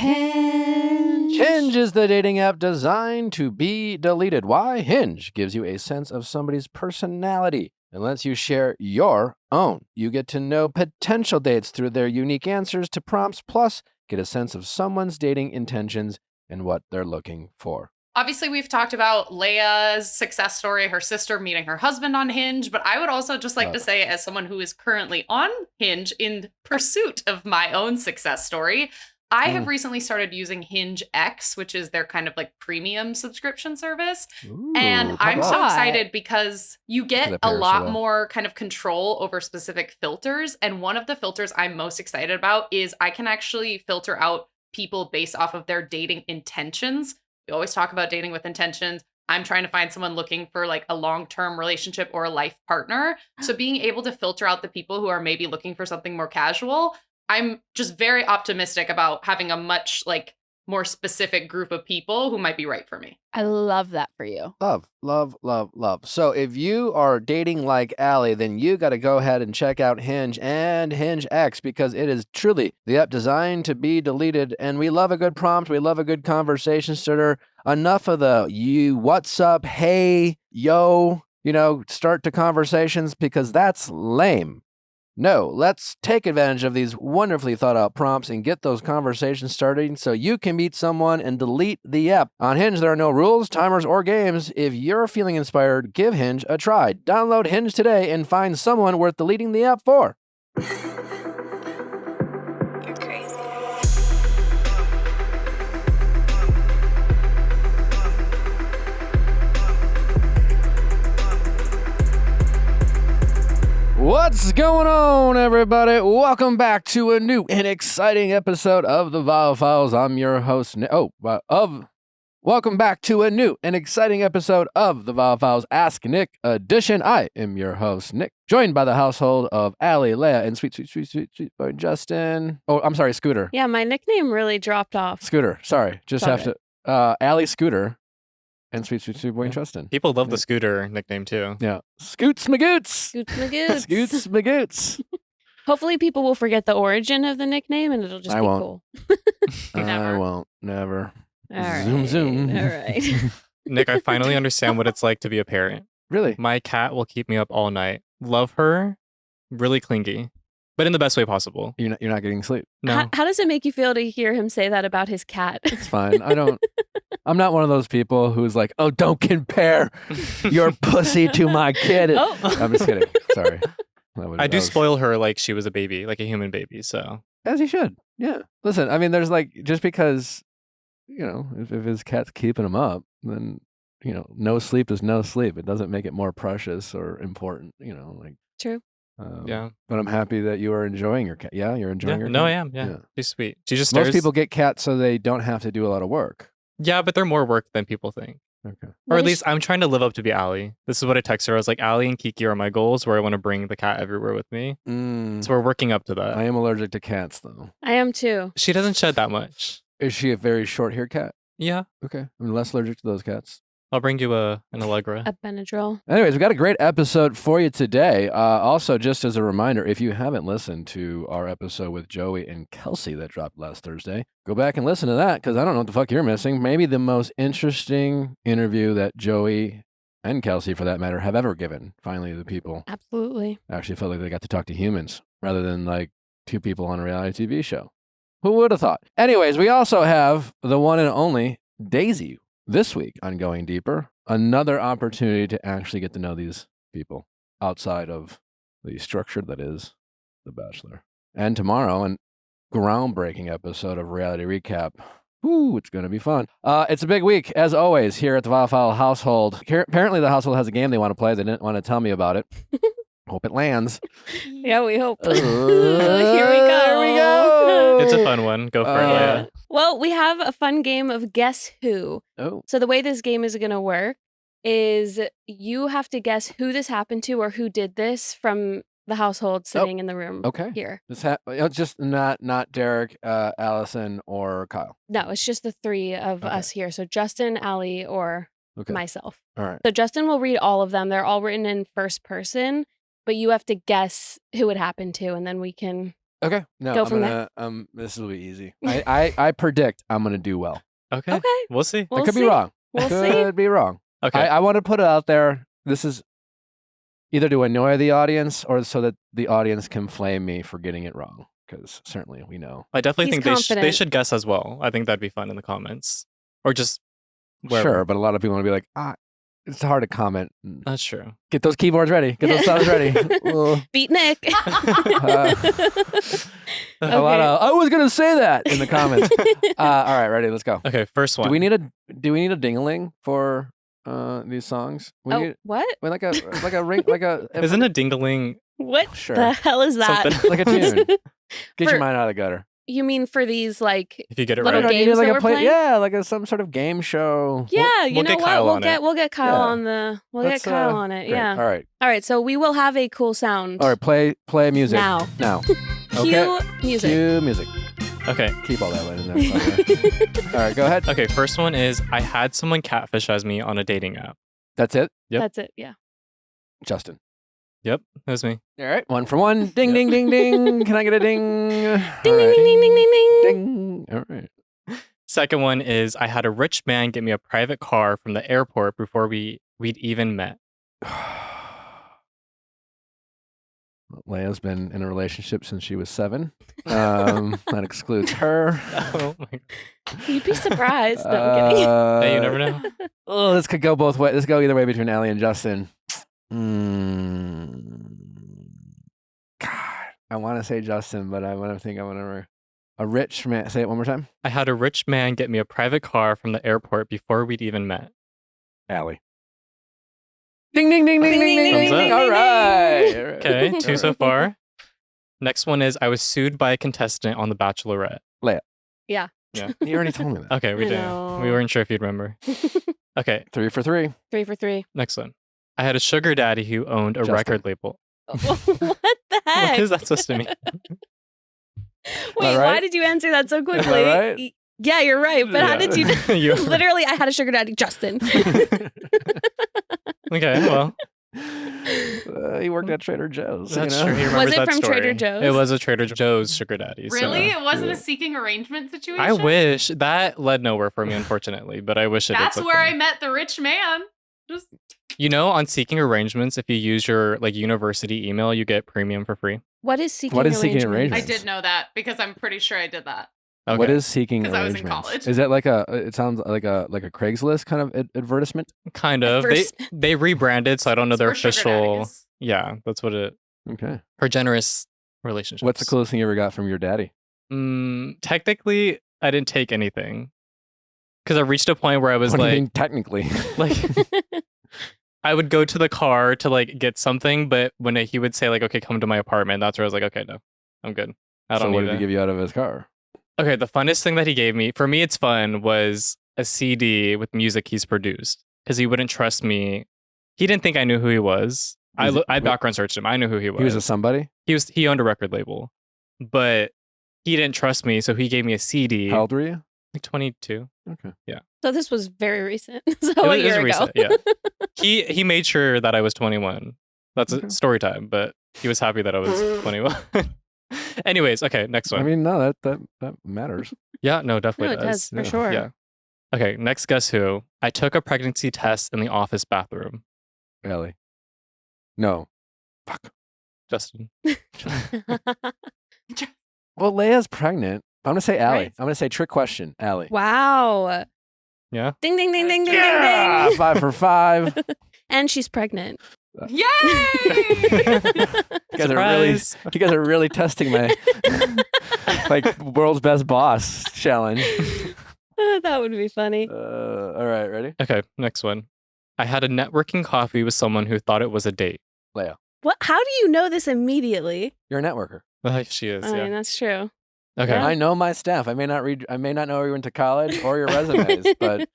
Hinge. Hinge is the dating app designed to be deleted. Why? Hinge gives you a sense of somebody's personality and lets you share your own. You get to know potential dates through their unique answers to prompts, plus get a sense of someone's dating intentions and what they're looking for. Obviously, we've talked about Leia's success story, her sister meeting her husband on Hinge, but I would also just like to say, as someone who is currently on Hinge in pursuit of my own success story, I have recently started using Hinge X, which is their kind of like premium subscription service. Ooh, and I'm so excited because you get a lot well. more kind of control over specific filters. And one of the filters I'm most excited about is I can actually filter out people based off of their dating intentions. We always talk about dating with intentions. I'm trying to find someone looking for like a long-term relationship or a life partner. So being able to filter out the people who are maybe looking for something more casual, I'm just very optimistic about having a much like more specific group of people who might be right for me. I love that for you. Love, love, love, love. So if you are dating like Allie, then you got to go ahead and check out Hinge and Hinge X because it is truly the app designed to be deleted. And we love a good prompt. We love a good conversation starter. Enough of the you, what's up, hey, yo, start to conversations because that's lame. No, let's take advantage of these wonderfully thought out prompts and get those conversations started so you can meet someone and delete the app. On Hinge, there are no rules, timers, or games. If you're feeling inspired, give Hinge a try. Download Hinge today and find someone worth deleting the app for. You're crazy. What's going on, everybody? Welcome back to a new and exciting episode of the Viall Files. I'm your host, welcome back to a new and exciting episode of the Viall Files Ask Nick edition. I am your host, Nick, joined by the household of Allie, Leia, and sweet boy Justin. Oh, I'm sorry, Scooter. Yeah, my nickname really dropped off. Scooter, sorry. Just have to, Allie, Scooter, and sweet boy Justin. People love the Scooter nickname too. Yeah. Scoots Magoots. Scoots Magoots. Scoots Magoots. Hopefully people will forget the origin of the nickname and it'll just be won't. cool. I won't. Never. All right. Zoom. All right. Nick, I finally understand what it's like to be a parent. Really? My cat will keep me up all night. Love her. Really clingy. But in the best way possible. You're not getting sleep. No. How does it make you feel to hear him say that about his cat? It's fine. I'm not one of those people who's like, oh, don't compare your pussy to my kid. Oh. I'm just kidding. Sorry. I do spoil her like she was a baby, like a human baby. So as he should. Yeah. Listen, I mean, there's like, just because, if his cat's keeping him up, then, no sleep is no sleep. It doesn't make it more precious or important, True. yeah. But I'm happy that you are enjoying your cat. Yeah, you're enjoying your cat? No, I am. Yeah. She's sweet. She just Most stares. people get cats so they don't have to do a lot of work. Yeah, but they're more work than people think. Okay. Or at least I'm trying to live up to be Allie. This is what I text her. I was like, Allie and Kiki are my goals where I want to bring the cat everywhere with me. So we're working up to that. I am allergic to cats, though. I am too. She doesn't shed that much. Is she a very short-haired cat? Yeah. Okay. I'm less allergic to those cats. I'll bring you an Allegra. A Benadryl. Anyways, we got a great episode for you today. Also, just as a reminder, if you haven't listened to our episode with Joey and Kelsey that dropped last Thursday, go back and listen to that because I don't know what the fuck you're missing. Maybe the most interesting interview that Joey and Kelsey, for that matter, have ever given. Finally, the people Absolutely. actually felt like they got to talk to humans rather than like two people on a reality TV show. Who would have thought? Anyways, we also have the one and only Daisy this week on Going Deeper, another opportunity to actually get to know these people outside of the structure that is The Bachelor. And tomorrow, a groundbreaking episode of Reality Recap. Woo, it's going to be fun. It's a big week, as always, here at the Viall File household. Apparently, the household has a game they want to play. They didn't want to tell me about it. Hope it lands. Yeah, we hope. Here we Here go. we go. It's a fun one. Go for it, Leia. Well, we have a fun game of Guess Who. Oh. So the way this game is going to work is you have to guess who this happened to or who did this from the household sitting in the room here. It's just not Derek, Allison, or Kyle. No, it's just the three of us here. So Justin, Allie, or myself. All right. So Justin will read all of them. They're all written in first person, but you have to guess who it happened to, and then we can Okay. No, Go I'm from gonna this will be easy. I predict I'm gonna do well. Okay. Okay. We'll see. I could be wrong. We'll Could be wrong. Okay. I want to put it out there. This is either to annoy the audience or so that the audience can flame me for getting it wrong. Because certainly we know. I definitely He's think they confident. should guess as well. I think that'd be fun in the comments. Or just wherever. Sure, but a lot of people want to be like, it's hard to comment. That's true. Get those keyboards ready. Get those sounds ready. Beat Nick. A lot of I was gonna say that in the comments. All right, ready? Let's go. Okay, first one. Do we need a ding-a-ling for these songs? We need What? like a ring like a Isn't a ding-a-ling What Sure. the hell is that? Something like a tune? Get For- your mind out of the gutter. You mean for these like? if you get it Little right? games you need like that a we're playing? Yeah, like some sort of game show. Yeah, we'll you know get what? Kyle on it. We'll get Kyle Yeah. on the. We'll Let's, get Kyle on it. Great. Yeah. All right. So we will have a cool sound. All right. Play music Now. Now. Cue music. Cue music. Okay. Keep all that one in there. All right. Go ahead. Okay, first one is I had someone catfish as me on a dating app. That's it. Yep. That's it. Yeah. Justin. Yep, that was me. All right. 1 for 1. Ding, ding, ding, ding. Can I get a ding? Ding All ding right. ding ding ding ding ding. Ding. All right. Second one is I had a rich man get me a private car from the airport before we'd even met. Leia's been in a relationship since she was 7. That excludes her. Oh my god. You'd be surprised. No, I'm kidding. Hey, you never know. Oh, this could go both ways. This could go either way between Allie and Justin. God, I want to say Justin, but I want to think I'm gonna a rich man. Say it one more time. I had a rich man get me a private car from the airport before we'd even met. Allie. Ding ding ding ding ding ding Thumbs ding. up. All right. Okay, 2 so far. Next one is I was sued by a contestant on The Bachelorette. Yeah. Yeah. You already told me that. Okay, we I did. know. We weren't sure if you'd remember. Okay, 3 for 3. 3 for 3. next one. I had a sugar daddy who owned a Justin. record label. What the heck? What is that supposed to mean? Wait, right? why did you answer that so quickly? right? Yeah, you're right. But how Yeah. did you? You're right. Literally, I had a sugar daddy, Justin. Okay, well, He worked at Trader Joe's. that's you know? true. He remembers it that from story. Trader Joe's? It was a Trader Joe's sugar daddy. so- Really? It wasn't yeah. a seeking arrangement situation? I wish. That led nowhere for me, unfortunately, but I wish it did. That's so where for I me. met the rich man. Just You know, on Seeking Arrangements, if you use your like university email, you get premium for free. What is seeking? What is seeking I arrangements? did know that because I'm pretty sure I did that. Okay. What is seeking 'Cause I was in arrangements? college. Is that like it sounds like a Craigslist kind of advertisement? Kind of? First- They rebranded, so I don't know It's their for sugar official. daddies. Yeah, that's what it. Okay. For generous relationships. What's the coolest thing you ever got from your daddy? Technically, I didn't take anything because I reached a point where I was What do you like, mean technically? like I would go to the car to like get something, but when he would say like, "Okay, come to my apartment," that's where I was like, "Okay, no, I'm good. I So don't what need did he it." give you out of his car? Okay, the funnest thing that he gave me, for me, it's fun, was a CD with music he's produced because he wouldn't trust me. He didn't think I knew who he was. I background searched him. I knew who he was. He was a somebody? He owned a record label, but he didn't trust me, so he gave me a CD. How old were you? Like 22. Okay. So this was very recent. So It a was year ago. recent, yeah. He made sure that I was 21. That's Okay. a story time, but he was happy that I was 21. Anyways, okay, next one. I mean, no, that matters. Yeah, no, definitely No, it does, for Yeah. sure. Yeah. Okay, next guess who? I took a pregnancy test in the office bathroom. Ellie. No. Fuck. Justin. Well, Leia's pregnant. I'm gonna say Allie. Right. I'm gonna say trick question, Allie. Wow. Yeah. Ding ding ding ding ding Yeah, ding ding. 5 for 5. And she's pregnant. Yay! You Surprise. guys are really testing my like world's best boss challenge. That would be funny. All right, ready? Okay, next one. I had a networking coffee with someone who thought it was a date. What? How do you know this immediately? You're a networker. She is, I mean, yeah. that's true. Okay. Yeah. I know my staff. I may not know where you went to college or your resumes, but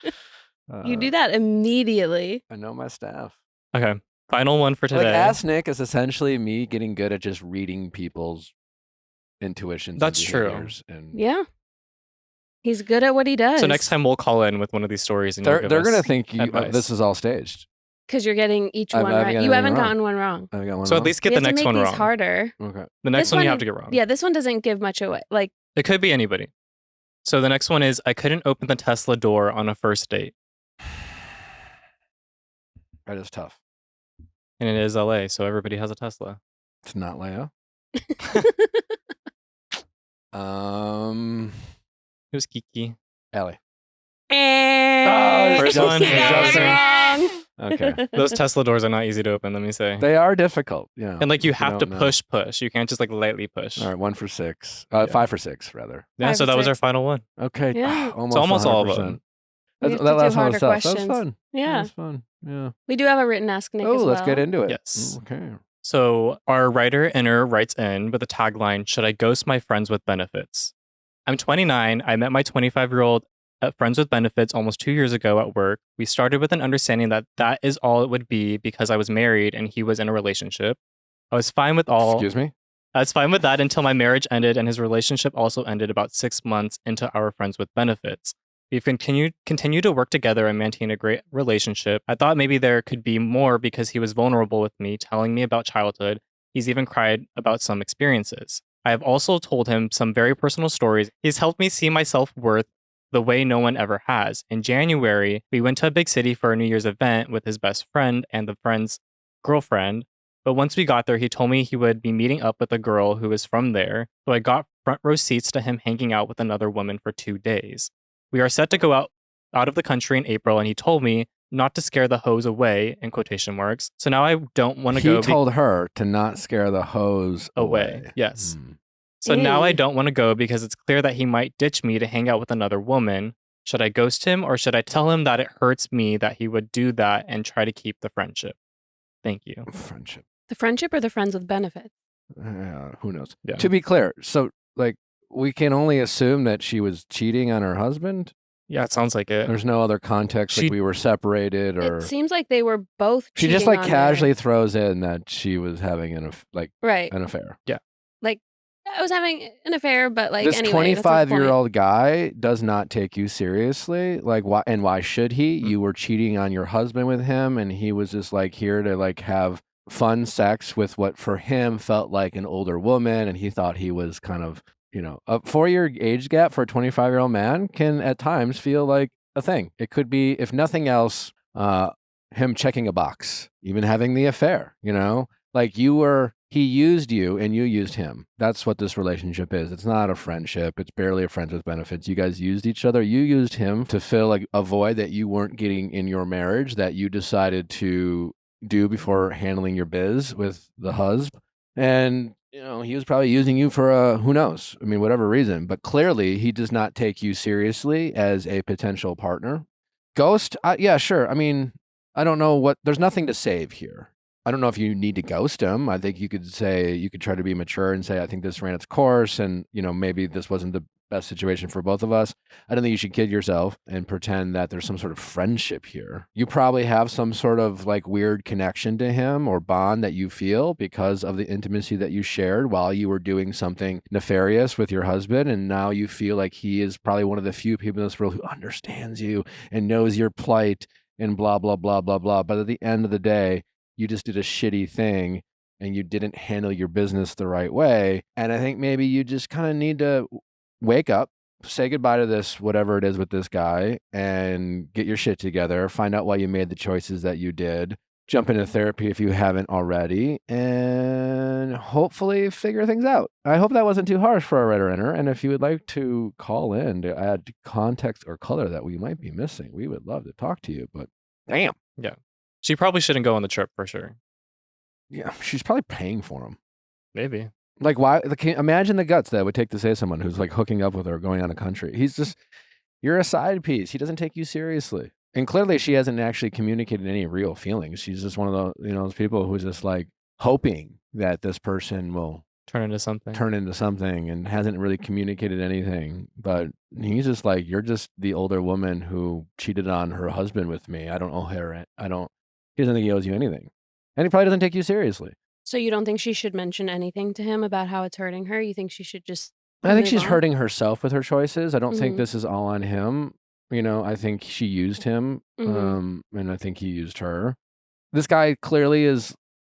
You do that immediately. I know my staff. Okay. Final one for today. Like Ask Nick is essentially me getting good at just reading people's intuitions. That's and true. behaviors, and Yeah. He's good at what he does. So next time we'll call in with one of these stories and they're you'll give gonna us think advice. this is all staged. Because you're getting each I one haven't right. gotten You anything haven't wrong. gotten one wrong. I got one So wrong. at least get We the have to next make one these wrong. harder. Okay. The next This one you one- have to get wrong. Yeah, this one doesn't give much away. Like, It could be anybody. So the next one is I couldn't open the Tesla door on a first date. That is tough. And it is LA, so everybody has a Tesla. It's not Leia. It was Kiki. Allie. eh, First you one, got it Justin. wrong. Okay. Those Tesla doors are not easy to open, let me say. They are difficult. Yeah. And like you if have to don't know. push. You can't just like lightly push. All right, 1 for 6. Yeah. 5 for 6, rather. Yeah, Five so for that was our six. final one. Okay. Yeah. Almost, So almost all of 100%. them. We have to That do last one harder was tough. That was questions. fun. That Yeah. was fun. Yeah. We do have a written Ask Nick Oh, as well. let's get into it. Yes. Okay. So our writer Inner writes in with the tagline, "Should I ghost my friends with benefits?" I'm 29. I met my 25-year-old at Friends with Benefits almost 2 years ago at work. We started with an understanding that that is all it would be because I was married and he was in a relationship. I was fine with all. Excuse me? I was fine with that until my marriage ended and his relationship also ended about 6 months into our Friends with Benefits. We've continued to work together and maintain a great relationship. I thought maybe there could be more because he was vulnerable with me, telling me about childhood. He's even cried about some experiences. I have also told him some very personal stories. He's helped me see my self-worth the way no one ever has. In January, we went to a big city for a New Year's event with his best friend and the friend's girlfriend. But once we got there, he told me he would be meeting up with a girl who was from there. So I got front row seats to him hanging out with another woman for 2 days. We are set to go out of the country in April, and he told me not to scare the hoes away, in quotation marks. So now I don't want to go. He told her to not scare the hose away. Yes. Hmm. So now I Ew. don't want to go because it's clear that he might ditch me to hang out with another woman. Should I ghost him or should I tell him that it hurts me that he would do that and try to keep the friendship? Thank you. Friendship. The friendship or the friends with benefits? Who knows? Yeah. To be clear, so like we can only assume that she was cheating on her husband. Yeah, it sounds like it. There's no other context, She- like we were separated, or It seems like they were both. she just cheating like on casually her. throws in that she was having Right. an affair. Like I was having an affair, but like This anyway, that's not the point. 25-year-old guy does not take you seriously. Like, why? And why should he? Mm. You were cheating on your husband with him, and he was just like here to like have fun sex with what for him felt like an older woman, and he thought he was kind of, a 4-year age gap for a 25-year-old man can at times feel like a thing. It could be, if nothing else, him checking a box, even having the affair. Like he used you and you used him. That's what this relationship is. It's not a friendship. It's barely a friends with benefits. You guys used each other. You used him to fill like a void that you weren't getting in your marriage that you decided to do before handling your biz with the husband. And, he was probably using you for who knows? I mean, whatever reason. But clearly he does not take you seriously as a potential partner. Ghost? Yeah, sure. I mean, I don't know there's nothing to save here. I don't know if you need to ghost him. I think you could try to be mature and say, I think this ran its course and, maybe this wasn't the best situation for both of us. I don't think you should kid yourself and pretend that there's some sort of friendship here. You probably have some sort of like weird connection to him or bond that you feel because of the intimacy that you shared while you were doing something nefarious with your husband. And now you feel like he is probably one of the few people in this world who understands you and knows your plight and blah, blah, blah, blah, blah. But at the end of the day, you just did a shitty thing and you didn't handle your business the right way. And I think maybe you just kind of need to wake up, say goodbye to this, whatever it is with this guy, and get your shit together, find out why you made the choices that you did, jump into therapy if you haven't already, and hopefully figure things out. I hope that wasn't too harsh for our writer inner. And if you would like to call in to add context or color that we might be missing, we would love to talk to you. But damn. Yeah. She probably shouldn't go on the trip for sure. Yeah, she's probably paying for him. Maybe. Like, why? Imagine the guts that it would take to say someone who's like hooking up with her, going on a country. He's just, you're a side piece. He doesn't take you seriously. And clearly she hasn't actually communicated any real feelings. She's just one of those people who's just like hoping that this person will turn into something and hasn't really communicated anything. But he's just like, you're just the older woman who cheated on her husband with me. I don't owe her. He doesn't think he owes you anything. And he probably doesn't take you seriously. So you don't think she should mention anything to him about how it's hurting her? You think she should just I think move she's on? hurting herself with her choices. I don't think Mhm. this is all on him. I think she used him, Mhm. and I think he used her. this guy clearly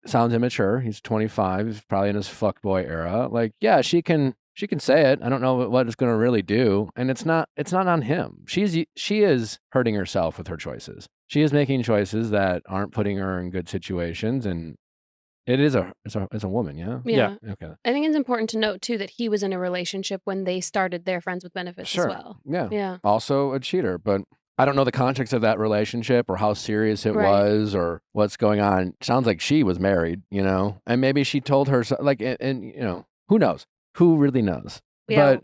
sounds immature. He's 25. He's probably in his fuckboy era. Like, yeah, she can say it. I don't know what it's going to really do, and it's not on him. She is hurting herself with her choices. She is making choices that aren't putting her in good situations, and it's a woman, yeah? Yeah. Okay. I think it's important to note, too, that he was in a relationship when they started their friends with benefits Sure. as well. Yeah. Yeah. Also a cheater, but I don't know the context of that relationship or how serious it was or what's going on. Sounds like she was married, and maybe she told her, and who knows? Who really knows? Yeah. But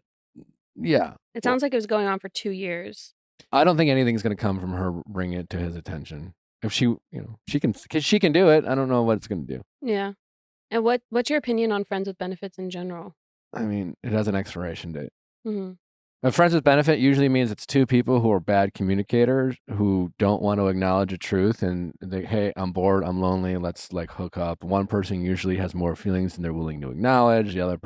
yeah. It sounds like it was going on for 2 years. I don't think anything's going to come from her bringing it to his attention. If she can do it. I don't know what it's going to do. Yeah. And what's your opinion on friends with benefits in general? I mean, it has an expiration date. Mm-hmm. A friends with benefit usually means it's two people who are bad communicators who don't want to acknowledge the truth and they, hey, I'm bored, I'm lonely, let's like hook up. One person usually has more feelings than they're willing to acknowledge. The other,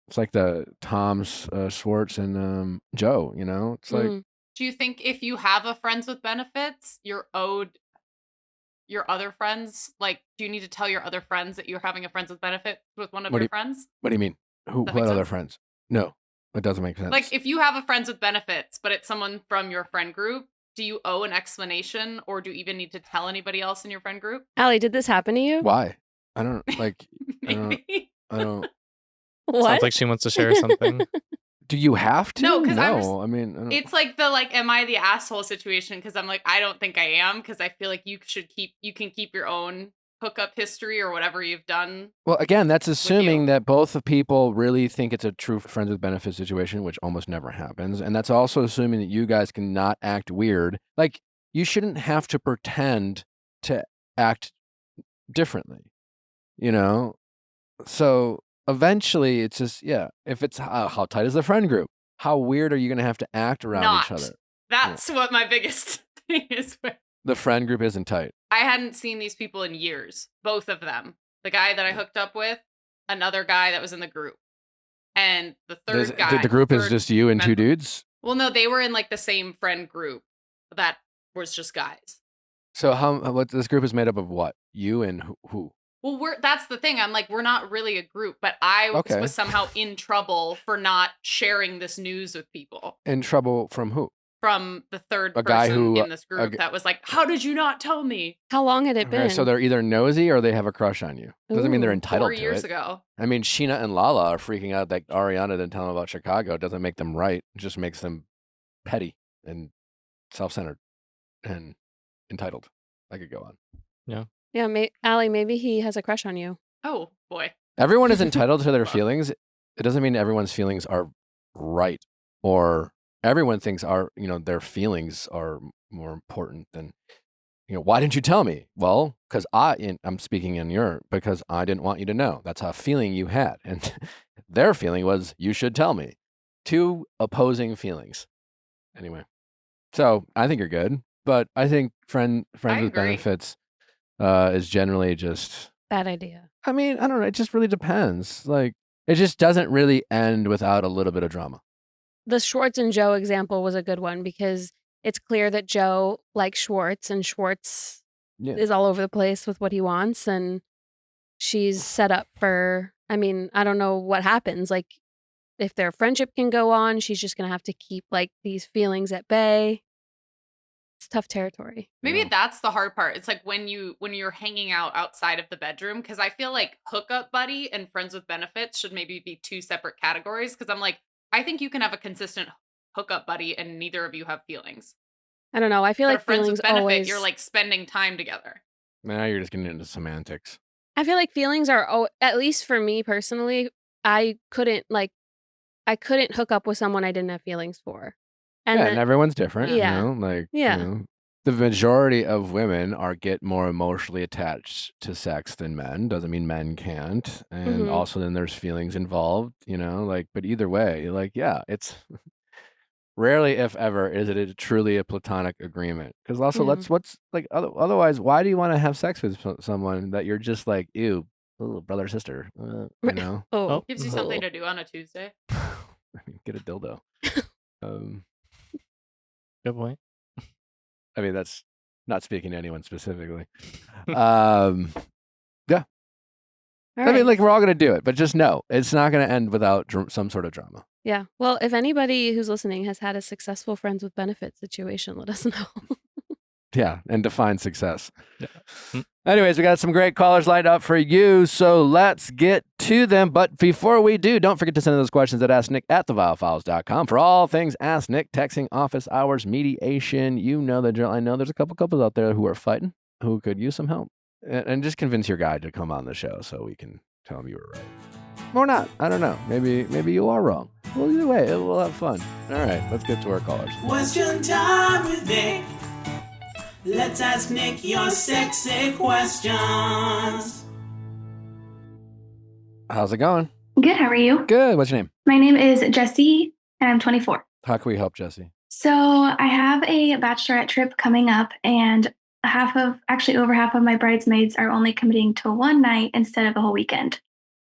it's like the Tom's, Schwartz and Joe. It's like. Do you think if you have a friends with benefits, you're owed your other friends? Like, do you need to tell your other friends that you're having a friends with benefit with one of your friends? What do you mean? What other friends? No, it doesn't make sense. Like, if you have a friends with benefits, but it's someone from your friend group, do you owe an explanation or do you even need to tell anybody else in your friend group? Allie, did this happen to you? Why? I don't like. Maybe. I don't. What? Sounds like she wants to share something. Do you have to? No, because I mean, I don't. It's like the am I the asshole situation? Because I'm like, I don't think I am, because I feel like you can keep your own hookup history or whatever you've done. Well, again, that's assuming that both of people really think it's a true friends with benefits situation, which almost never happens, and that's also assuming that you guys can not act weird. Like, you shouldn't have to pretend to act differently, So eventually, it's just if it's how tight is the friend group? How weird are you going to have to act around each other? That's what my biggest thing is with. The friend group isn't tight. I hadn't seen these people in years, both of them. The guy that I hooked up with, another guy that was in the group, and the third guy. The group is just you and two dudes? Well, no, they were in like the same friend group that was just guys. So what this group is made up of what? You and who? Well, that's the thing. I'm like, we're not really a group, but I was somehow in trouble for not sharing this news with people. In trouble from who? From the third person in this group that was like, how did you not tell me? How long had it been? So they're either nosy or they have a crush on you. Doesn't mean they're entitled to it. 4 years ago. I mean, Sheena and Lala are freaking out that Ariana didn't tell them about Chicago. It doesn't make them right. It just makes them petty and self-centered and entitled. I could go on. Yeah. Yeah, Allie, maybe he has a crush on you. Oh, boy. Everyone is entitled to their feelings. It doesn't mean everyone's feelings are right or everyone thinks their feelings are more important than, why didn't you tell me? Well, because I'm speaking because I didn't want you to know. That's a feeling you had. And their feeling was, you should tell me. Two opposing feelings. Anyway, so I think you're good. But I think friends with benefits is generally just bad idea. I mean, I don't know. It just really depends. Like, it just doesn't really end without a little bit of drama. The Schwartz and Joe example was a good one because it's clear that Joe likes Schwartz and Schwartz is all over the place with what he wants. And she's set up for, I mean, I don't know what happens. Like, if their friendship can go on, she's just going to have to keep like these feelings at bay. It's tough territory. Maybe that's the hard part. It's like when you're hanging out outside of the bedroom, because I feel like hookup buddy and friends with benefits should maybe be two separate categories. Because I'm like, I think you can have a consistent hookup buddy and neither of you have feelings. I don't know. I feel like friends feelings with benefit, always. You're like spending time together. Now you're just getting into semantics. I feel like feelings are, at least for me personally, I couldn't hook up with someone I didn't have feelings for. And everyone's different. Yeah. The majority of women get more emotionally attached to sex than men. Doesn't mean men can't. And also then there's feelings involved, but either way, it's rarely, if ever, is it truly a platonic agreement. Because also otherwise, why do you want to have sex with someone that you're just like, ew, little brother, sister, Oh. Gives you something to do on a Tuesday. I mean, get a dildo. Good point. I mean, that's Not speaking to anyone specifically. Yeah. All I mean, right. like, we're all going to do it, but just know it's not going to end without some sort of drama. Yeah. Well, if anybody who's listening has had a successful friends with benefits situation, let us know. Yeah, and define success. Yeah. Anyways, we got some great callers lined up for you, so let's get to them. But before we do, don't forget to send those questions at AskNick@theviallfiles.com for all things Ask Nick, texting, office hours, mediation. You know the drill. I know there's a couple couples out there who are fighting, who could use some help. And just convince your guy to come on the show so we can tell him you were right. Or not. I don't know. Maybe you are wrong. Well, either way, we'll have fun. All right, let's get to our callers. Question time with Nick. Let's ask Nick your sexy questions. How's it going? Good, how are you? Good. What's your name? My name is Jessie, and I'm 24. How can we help, Jesse? So I have a bachelorette trip coming up, and over half of my bridesmaids are only committing to one night instead of the whole weekend.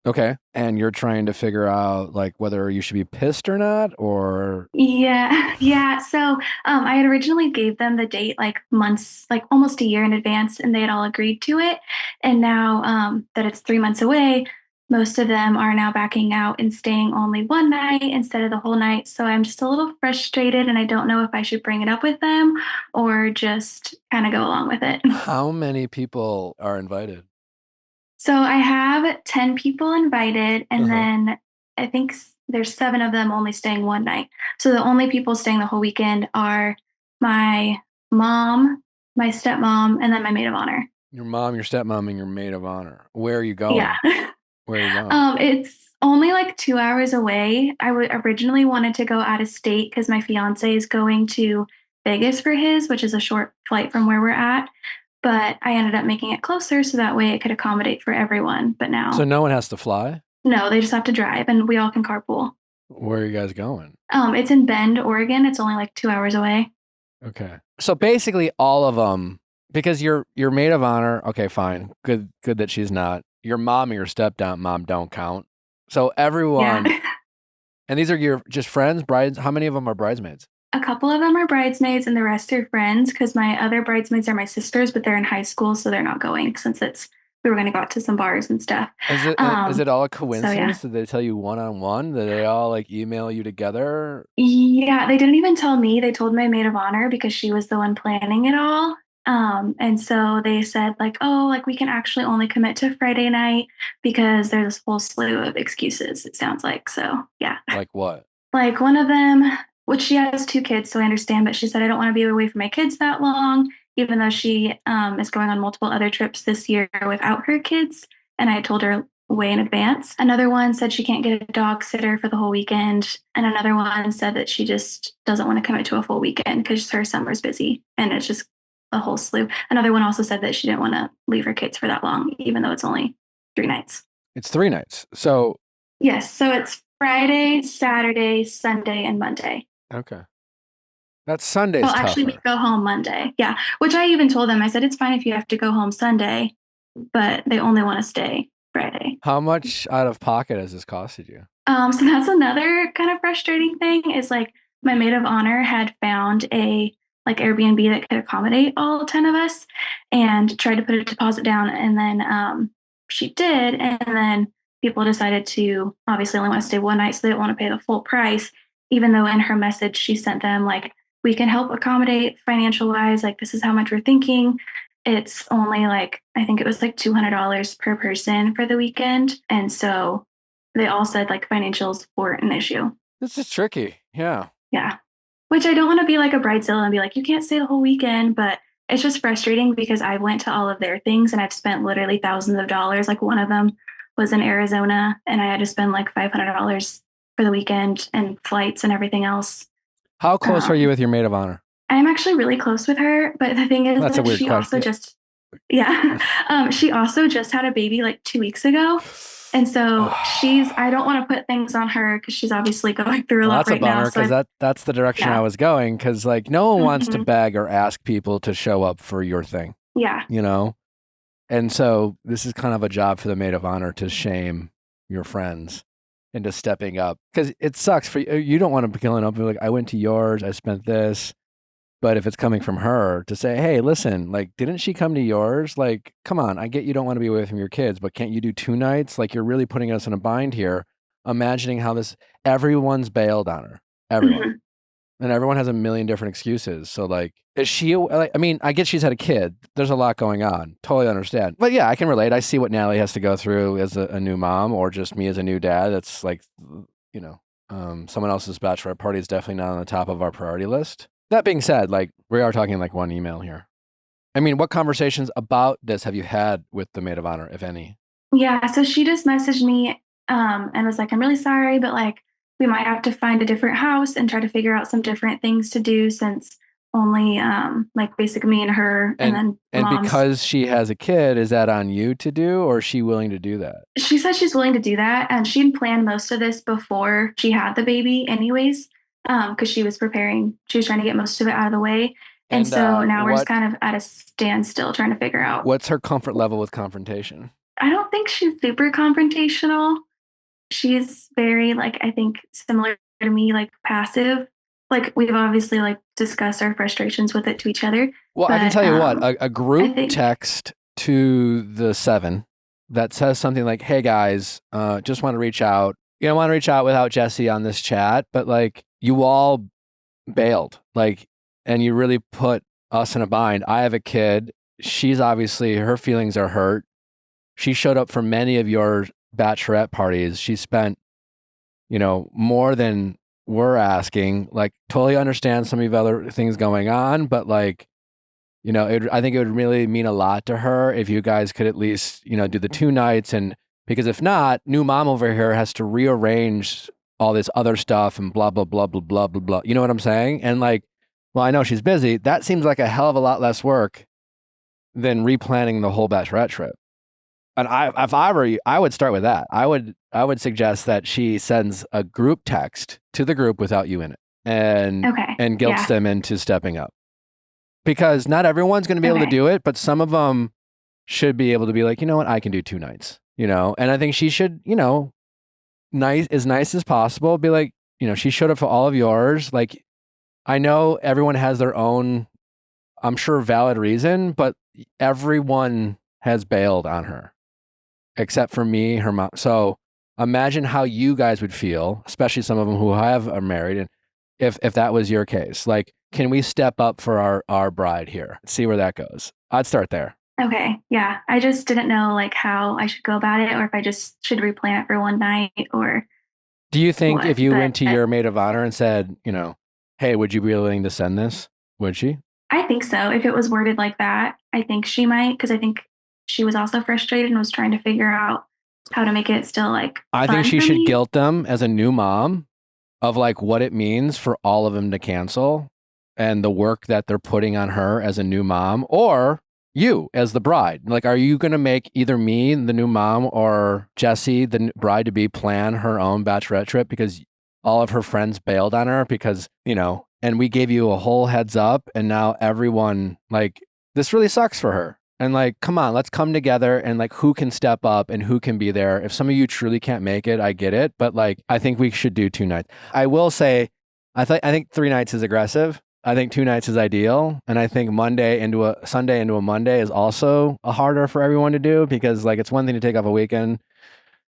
Okay. And you're trying to figure out like whether you should be pissed or not, or Yeah. So I had originally gave them the date like months, like almost a year in advance, and they had all agreed to it. And now that it's 3 months away, most of them are now backing out and staying only one night instead of the whole night. So I'm just a little frustrated, and I don't know if I should bring it up with them or just kind of go along with it. how many people are invited? So I have 10 people invited, and then I think there's 7 of them only staying one night. So the only people staying the whole weekend are my mom, my stepmom, and then my maid of honor. Your mom, your stepmom, and your maid of honor. Where are you going? Yeah. Where are you going? It's only like 2 hours away. I originally wanted to go out of state because my fiance is going to Vegas for his, which is a short flight from where we're at. But I ended up making it closer so that way it could accommodate for everyone. But now, So no one has to fly? no, they just have to drive, and we all can carpool. Where are you guys going? It's in Bend, Oregon. It's only like 2 hours away. Okay. So basically all of them, because your maid of honor, okay, fine. Good that she's not. Your mom and your stepmom don't count. So everyone, Yeah. and these are your just friends, brides. How many of them are bridesmaids? A couple of them are bridesmaids, and the rest are friends because my other bridesmaids are my sisters, but they're in high school, so they're not going since we were going to go out to some bars and stuff. Is it all a coincidence? So, Did they tell you one-on-one? Did they all like email you together? Yeah, they didn't even tell me. They told my maid of honor because she was the one planning it all. And so they said like, oh, like we can actually only commit to Friday night because there's this whole slew of excuses, it sounds like. So yeah. Like what? Like one of them, which she has 2 kids, so I understand, but she said, I don't want to be away from my kids that long, even though she is going on multiple other trips this year without her kids. And I told her way in advance. Another one said she can't get a dog sitter for the whole weekend. And another one said that she just doesn't want to commit to a full weekend because her summer's busy. And it's just a whole slew. Another one also said that she didn't want to leave her kids for that long, even though it's only 3 nights. It's 3 nights. So Yes. So it's Friday, Saturday, Sunday, and Monday. okay. That's Sunday's Well, actually, we tougher. go home Monday. Yeah. Which I even told them, I said, it's fine if you have to go home Sunday, but they only want to stay Friday. How much out of pocket has this costed you? So that's another kind of frustrating thing is like my maid of honor had found a like Airbnb that could accommodate all 10 of us and tried to put a deposit down. And then she did. And then people decided to obviously only want to stay one night. So they don't want to pay the full price, even though in her message, she sent them like, we can help accommodate financial wise. Like, this is how much we're thinking. It's only like, I think it was like $200 per person for the weekend. And so they all said like financials weren't an issue. This is tricky. Yeah. Yeah. Which I don't want to be like a bridezilla and be like, you can't stay the whole weekend, but it's just frustrating because I went to all of their things and I've spent literally thousands of dollars. Like one of them was in Arizona and I had to spend like $500 for the weekend and flights and everything else. How close are you with your maid of honor? I'm actually really close with her, but the thing is That's a that weird she question. also just, yeah, she also just had a baby like 2 weeks ago. And so I don't want to put things on her because she's obviously going through a lot That's right a bummer now. So because that's the direction I was going because like no one wants to beg or ask people to show up for your thing. Yeah. You know? And so this is kind of a job for the maid of honor to shame your friends into stepping up because it sucks for you. You don't want to be killing up. Like, I went to yours, I spent this. But if it's coming from her to say, hey, listen, like, didn't she come to yours? Like, come on, I get you don't want to be away from your kids, but can't you do 2 nights? Like, you're really putting us in a bind here. Imagining how everyone's bailed on her. Everyone. Mhm. And everyone has a million different excuses. So, like, is she, like, I mean, I get she's had a kid. There's a lot going on. Totally understand. But yeah, I can relate. I see what Natalie has to go through as a new mom, or just me as a new dad. That's like, you know, someone else's bachelorette party is definitely not on the top of our priority list. That being said, like, we are talking like one email here. I mean, what conversations about this have you had with the maid of honor, if any? Yeah, so she just messaged me and was like, I'm really sorry, but like we might have to find a different house and try to figure out some different things to do since only like basically me and her and then And mom's. because she has a kid, is that on you to do, or is she willing to do that? She said she's willing to do that, and she'd planned most of this before she had the baby anyways, because she was preparing. She was trying to get most of it out of the way. And so now we're just kind of at a standstill trying to figure out. What's her comfort level with confrontation? I don't think she's super confrontational. She's very, like, I think similar to me, like passive. Like we've obviously like discussed our frustrations with it to each other. Well, I can tell you what, a group think, text to the 7 that says something like, hey guys, just want to reach out. You don't want to reach out without Jesse on this chat, but like you all bailed, like, and you really put us in a bind. I have a kid. She's obviously, her feelings are hurt. She showed up for many of your bachelorette parties. She spent, you know, more than we're asking. Like, totally understand some of the other things going on, but like, you know, I think it would really mean a lot to her if you guys could at least, you know, do the 2 nights. And because if not, new mom over here has to rearrange all this other stuff and blah, blah, blah, blah, blah, blah, blah. You know what I'm saying? And like, well, I know she's busy. That seems like a hell of a lot less work than replanning the whole bachelorette trip. And if I were you, I would start with that. I would suggest that she sends a group text to the group without you in it, and guilts them into stepping up. Because not everyone's going to be able to do it, but some of them should be able to be like, you know what, I can do 2 nights, you know. And I think she should, you know, nice as possible. Be like, you know, she showed up for all of yours. Like, I know everyone has their own, I'm sure, valid reason, but everyone has bailed on her. Except for me, her mom. So imagine how you guys would feel, especially some of them who are married, and if that was your case. Like, can we step up for our bride here? See where that goes. I'd start there. Okay, yeah. I just didn't know like how I should go about it, or if I just should replan it for one night, or. Do you think if you went to your maid of honor and said, you know, hey, would you be willing to send this? Would she? I think so. If it was worded like that, I think she might, because I think she was also frustrated and was trying to figure out how to make it still like. I think she should guilt them as a new mom of like what it means for all of them to cancel and the work that they're putting on her as a new mom, or you as the bride. Like, are you going to make either me, the new mom, or Jessie, the bride to be, plan her own bachelorette trip because all of her friends bailed on her because, you know, and we gave you a whole heads up and now everyone, like, this really sucks for her. And like, come on, let's come together and like, who can step up and who can be there? If some of you truly can't make it, I get it. But like, I think we should do 2 nights. I will say, I think 3 nights is aggressive. I think 2 nights is ideal. And I think Sunday into a Monday is also harder for everyone to do, because like, it's one thing to take off a weekend,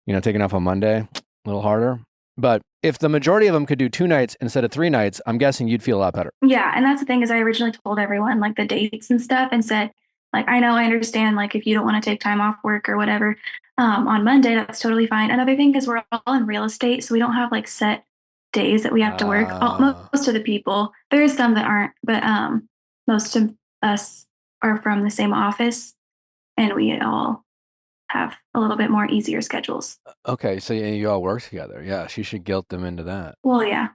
you know, taking off on Monday, a little harder. But if the majority of them could do 2 nights instead of 3 nights, I'm guessing you'd feel a lot better. Yeah. And that's the thing, is I originally told everyone like the dates and stuff and said, like, I know, I understand, like, if you don't want to take time off work or whatever, on Monday, that's totally fine. Another thing is we're all in real estate, so we don't have like set days that we have to work. Most of the people, there's some that aren't, but most of us are from the same office, and we all have a little bit more easier schedules. Okay, so you all work together. Yeah, she should guilt them into that. Well, yeah.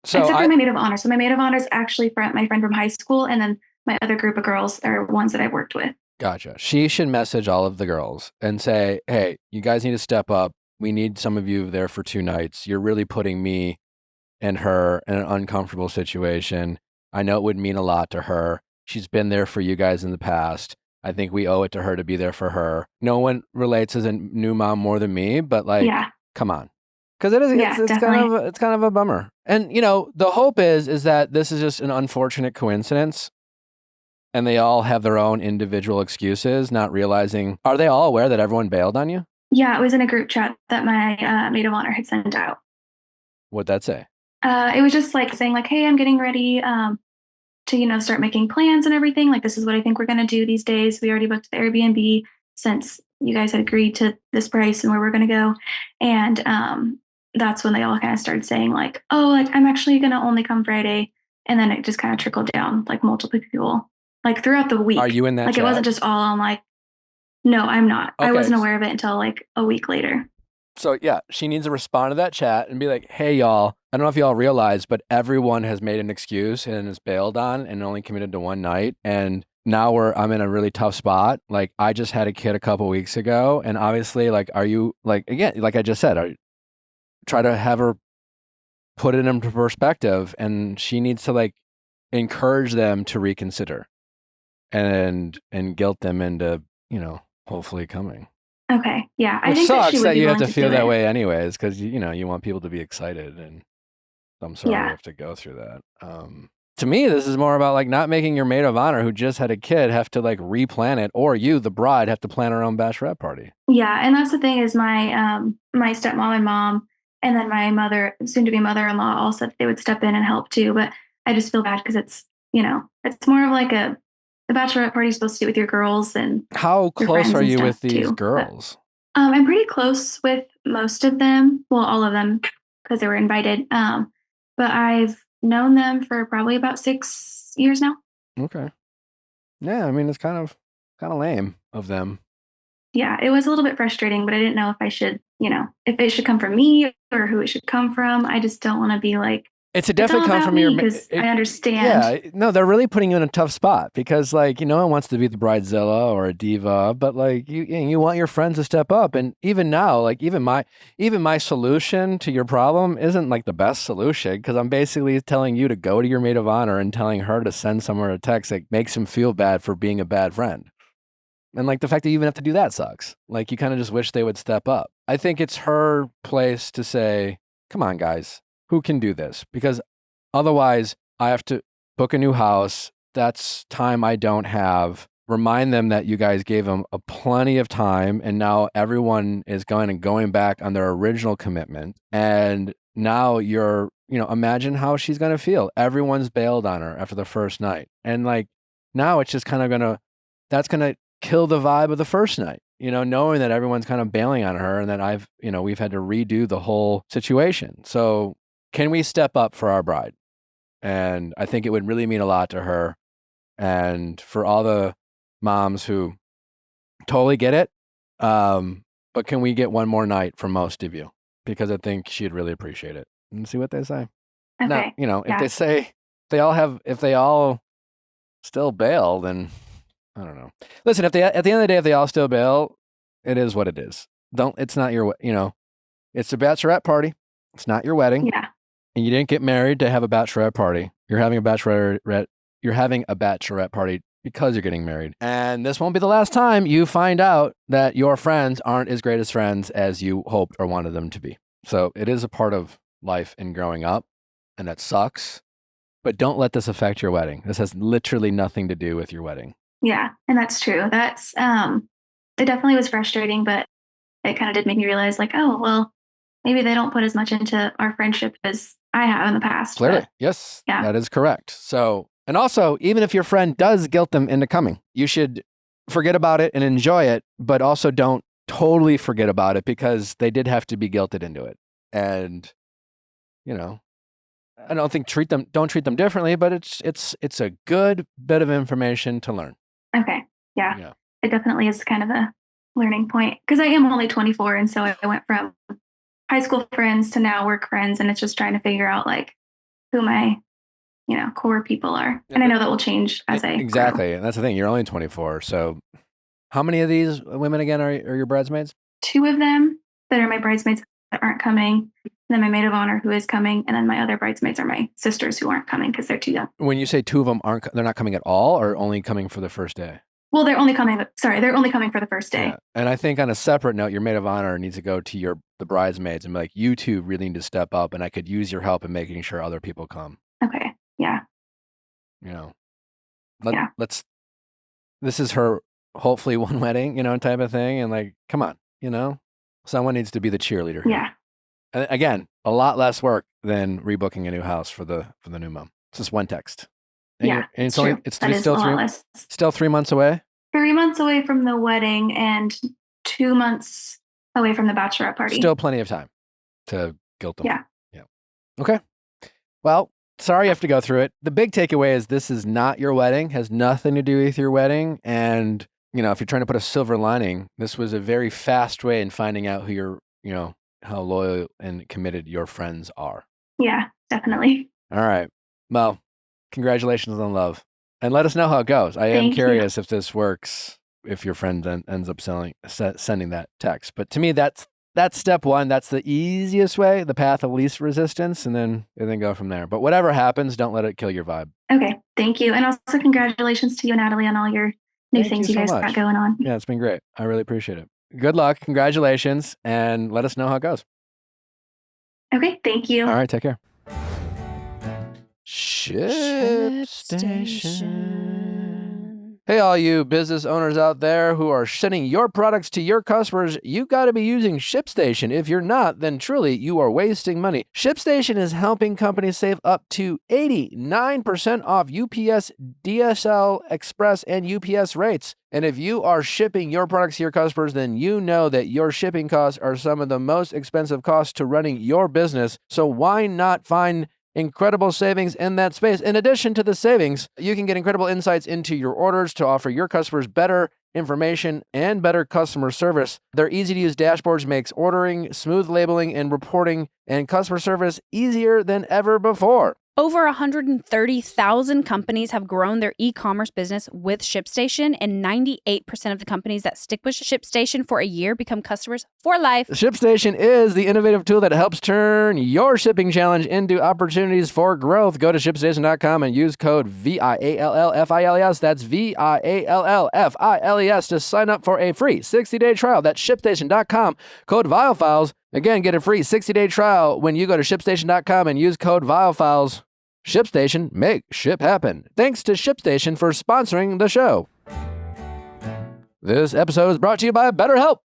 So except for my maid of honor. So my maid of honor is actually my friend from high school, and then my other group of girls are ones that I've worked with. Gotcha. She should message all of the girls and say, hey, you guys need to step up. We need some of you there for 2 nights. You're really putting me and her in an uncomfortable situation. I know it would mean a lot to her. She's been there for you guys in the past. I think we owe it to her to be there for her. No one relates as a new mom more than me, but like, come on. Because it is, Yeah, definitely. it's kind of a bummer. And you know, the hope is that this is just an unfortunate coincidence, and they all have their own individual excuses, not realizing. Are they all aware that everyone bailed on you? Yeah, it was in a group chat that my maid of honor had sent out. What'd that say? It was just like saying like, "Hey, I'm getting ready to start making plans and everything. Like, this is what I think we're gonna do these days. We already booked the Airbnb since you guys had agreed to this price and where we're gonna go." And that's when they all kind of started saying like, "Oh, like I'm actually gonna only come Friday," and then it just kind of trickled down like multiple people like throughout the week. Are you in that Like chat? it wasn't just all on like, no, I'm not. I Okay. wasn't aware of it until like a week later. So yeah, she needs to respond to that chat and be like, "Hey y'all, I don't know if y'all realize, but everyone has made an excuse and is bailed on and only committed to one night. And now I'm in a really tough spot. Like I just had a kid a couple weeks ago, and obviously, like, are you like again, like I just said, try to have her put it into perspective, and she needs to like encourage them to reconsider and guilt them into, hopefully coming." Okay, yeah, I Which think that she sucks would that be you have willing to to feel do that it. way anyways, because you want people to be excited, and I'm sorry you Yeah. have to go through that. To me, this is more about like not making your maid of honor who just had a kid have to like replan it, or you, the bride, have to plan her own bachelorette party. Yeah, and that's the thing is my stepmom and mom, and then my mother, soon to be mother-in-law, all said they would step in and help too. But I just feel bad because it's more of like the bachelorette party is supposed to do with your girls and How your close friends are and you stuff with these too. But girls? I'm pretty close with most of them. Well, all of them because they were invited. But I've known them for probably about 6 years now. Okay. Yeah, I mean it's kind of lame of them. Yeah, it was a little bit frustrating, but I didn't know if I should, if it should come from me or who it should come from. I just don't want to be like, It's a it's all definitely come about from me because I understand. Yeah, no, they're really putting you in a tough spot because, like, no one wants to be the bridezilla or a diva, but like you want your friends to step up, and even now, like, even my solution to your problem isn't like the best solution because I'm basically telling you to go to your maid of honor and telling her to send someone a text that makes him feel bad for being a bad friend, and like the fact that you even have to do that sucks. Like, you kind of just wish they would step up. I think it's her place to say, "Come on, guys. Who can do this?" Because otherwise, I have to book a new house. That's time I don't have. Remind them that you guys gave them a plenty of time, and now everyone is going back on their original commitment. And now imagine how she's going to feel. Everyone's bailed on her after the first night. And like now it's just kind of that's going to kill the vibe of the first night. Knowing that everyone's kind of bailing on her and that we've had to redo the whole situation. So can we step up for our bride? And I think it would really mean a lot to her. And for all the moms who totally get it, but can we get one more night from most of you? Because I think she'd really appreciate it. And see what they say. Okay. Now, if Yeah. they say if they all still bail, then I don't know. Listen, at the end of the day, if they all still bail, it is what it is. It's not your, it's a bachelorette party. It's not your wedding. Yeah. And you didn't get married to have a bachelorette party. You're having a bachelorette party because you're getting married. And this won't be the last time you find out that your friends aren't as great as friends as you hoped or wanted them to be. So it is a part of life and growing up, and that sucks. But don't let this affect your wedding. This has literally nothing to do with your wedding. Yeah, and that's true. That's it definitely was frustrating, but it kind of did make me realize like, oh, well, maybe they don't put as much into our friendship as I have in the past. Clearly. But, yes. Yeah. That is correct. So, and also, even if your friend does guilt them into coming, you should forget about it and enjoy it, but also don't totally forget about it because they did have to be guilted into it. And, I don't think don't treat them differently, but it's a good bit of information to learn. Okay. Yeah. It definitely is kind of a learning point because I am only 24. And so I went from high school friends to now work friends. And it's just trying to figure out like who my, core people are. And I know that will change as I Exactly. grow. And that's the thing. You're only 24. So how many of these women again are your bridesmaids? 2 of them that are my bridesmaids that aren't coming. And then my maid of honor who is coming. And then my other bridesmaids are my sisters who aren't coming because they're too young. When you say 2 of them they're not coming at all or only coming for the first day? Well, they're only coming for the first day. Yeah. And I think on a separate note, your maid of honor needs to go to the bridesmaids and be like, you two really need to step up, and I could use your help in making sure other people come. Okay. Yeah. You know, Yeah. this is her hopefully one wedding, type of thing. And like, come on, someone needs to be the cheerleader here. Yeah. And again, a lot less work than rebooking a new house for the new mom. It's just one text. And Yeah. and it's true. That is a lot less. still 3 months away. 3 months away from the wedding and 2 months away from the bachelorette party. Still plenty of time to guilt them. Yeah. Yeah. Okay. Well, sorry you have to go through it. The big takeaway is this is not your wedding, has nothing to do with your wedding. And, if you're trying to put a silver lining, this was a very fast way in finding out who how loyal and committed your friends are. Yeah, definitely. All right. Well, congratulations on love. And let us know how it goes. I am Thank curious if this works, if your friend then ends up sending that text. But to me, that's step one. That's the easiest way, the path of least resistance, and then go from there. But whatever happens, don't let it kill your vibe. Okay, thank you. And also congratulations to you, Natalie, on all your new things you guys got going on. Yeah, it's been great. I really appreciate it. Good luck. Congratulations. And let us know how it goes. Okay, thank you. All right, take care. Ship Station. Hey, all you business owners out there who are sending your products to your customers, you got to be using ShipStation. If you're not, then truly you are wasting money. ShipStation is helping companies save up to 89% off UPS, DSL, Express, and UPS rates. And if you are shipping your products to your customers, then you know that your shipping costs are some of the most expensive costs to running your business. So why not find incredible savings in that space? In addition to the savings, you can get incredible insights into your orders to offer your customers better information and better customer service. Their easy-to-use dashboards makes ordering, smooth labeling, and reporting and customer service easier than ever before. Over 130,000 companies have grown their e-commerce business with ShipStation, and 98% of the companies that stick with ShipStation for a year become customers for life. ShipStation is the innovative tool that helps turn your shipping challenge into opportunities for growth. Go to ShipStation.com and use code VIALLFILES. That's VIALLFILES to sign up for a free 60-day trial. That's ShipStation.com, code Viall Files. Again, get a free 60-day trial when you go to ShipStation.com and use code Viall Files. ShipStation, make ship happen. Thanks to ShipStation for sponsoring the show. This episode is brought to you by BetterHelp.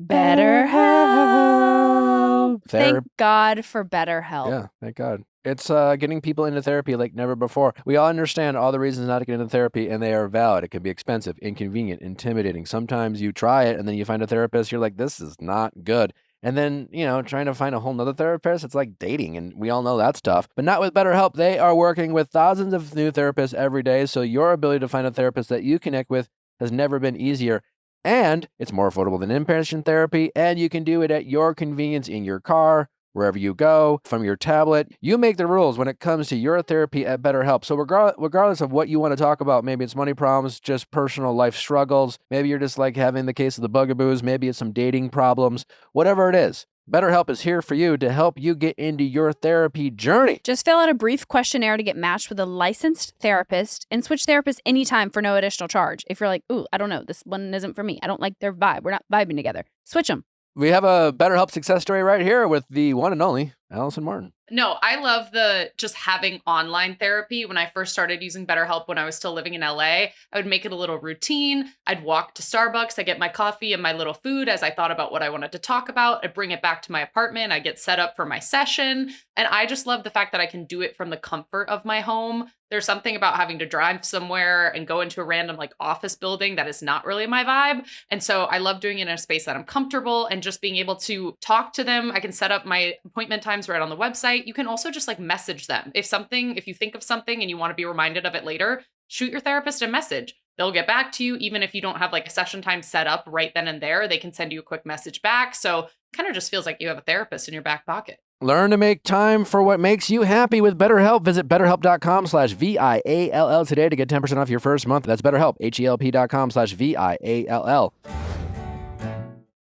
BetterHelp. Thank God for BetterHelp. Yeah, thank God. It's getting people into therapy like never before. We all understand all the reasons not to get into therapy, and they are valid. It can be expensive, inconvenient, intimidating. Sometimes you try it, and then you find a therapist, you're like, this is not good. And then, trying to find a whole nother therapist, it's like dating, and we all know that's tough. But not with BetterHelp. They are working with thousands of new therapists every day, so your ability to find a therapist that you connect with has never been easier. And it's more affordable than in-person therapy, and you can do it at your convenience in your car, wherever you go, from your tablet. You make the rules when it comes to your therapy at BetterHelp. So regardless of what you want to talk about, maybe it's money problems, just personal life struggles, maybe you're just like having the case of the bugaboos, maybe it's some dating problems, whatever it is, BetterHelp is here for you to help you get into your therapy journey. Just fill out a brief questionnaire to get matched with a licensed therapist and switch therapists anytime for no additional charge. If you're like, ooh, I don't know, this one isn't for me. I don't like their vibe. We're not vibing together. Switch them. We have a BetterHelp success story right here with the one and only Allison Martin. No, I love the just having online therapy. When I first started using BetterHelp when I was still living in LA, I would make it a little routine. I'd walk to Starbucks, I'd get my coffee and my little food as I thought about what I wanted to talk about. I'd bring it back to my apartment. I'd get set up for my session. And I just love the fact that I can do it from the comfort of my home. There's something about having to drive somewhere and go into a random office building that is not really my vibe. And so I love doing it in a space that I'm comfortable and just being able to talk to them. I can set up my appointment times right on the website. You can also just message them. If you think of something and you want to be reminded of it later, shoot your therapist a message. They'll get back to you. Even if you don't have a session time set up right then and there, they can send you a quick message back. So it kind of just feels like you have a therapist in your back pocket. Learn to make time for what makes you happy with BetterHelp. Visit BetterHelp.com/VIALL today to get 10% off your first month. That's BetterHelp, HELP.com/VIALL.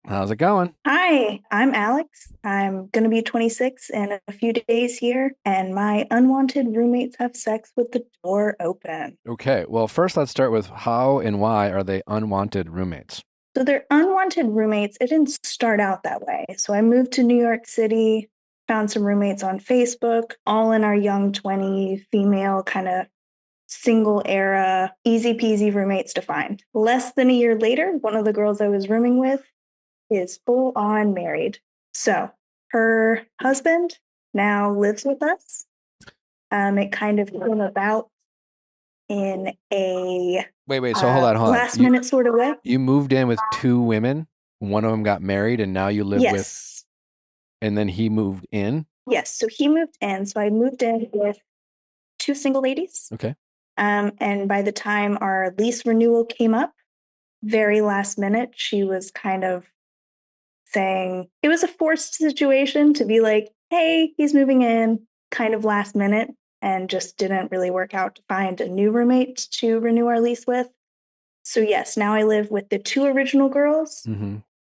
How's it going? Hi, I'm Alex. I'm going to be 26 in a few days here, and my unwanted roommates have sex with the door open. Okay, well, first let's start with how and why are they unwanted roommates? So they're unwanted roommates. It didn't start out that way. So I moved to New York City, found some roommates on Facebook, all in our young 20 female kind of single era, easy peasy roommates to find. Less than a year later, one of the girls I was rooming with is full on married. So her husband now lives with us. It kind of came about in a Wait, so hold on. last minute sort of way. You moved in with two women, one of them got married, and now you live with, Yes. and then he moved in? Yes. So he moved in. So I moved in with two single ladies. Okay. And by the time our lease renewal came up, very last minute, she was kind of saying it was a forced situation to be like, hey, he's moving in kind of last minute, and just didn't really work out to find a new roommate to renew our lease with. So yes, now I live with the two original girls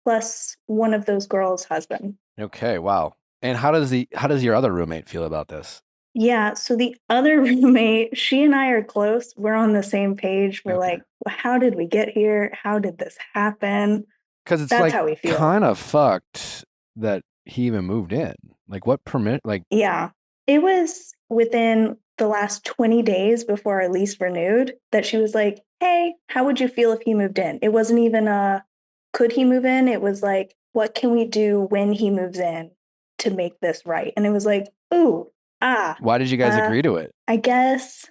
plus one of those girls' husband. Okay, wow. And how does your other roommate feel about this? Yeah, so the other roommate, she and I are close. We're on the same page. We're like, well, how did we get here? How did this happen? Because it's That's like how we feel. kind of fucked that he even moved in. Like what permit? Like Yeah, it was within the last 20 days before our lease renewed that she was like, hey, how would you feel if he moved in? It wasn't even could he move in? It was like, what can we do when he moves in to make this right? And it was like, ooh, why did you guys agree to it? I guess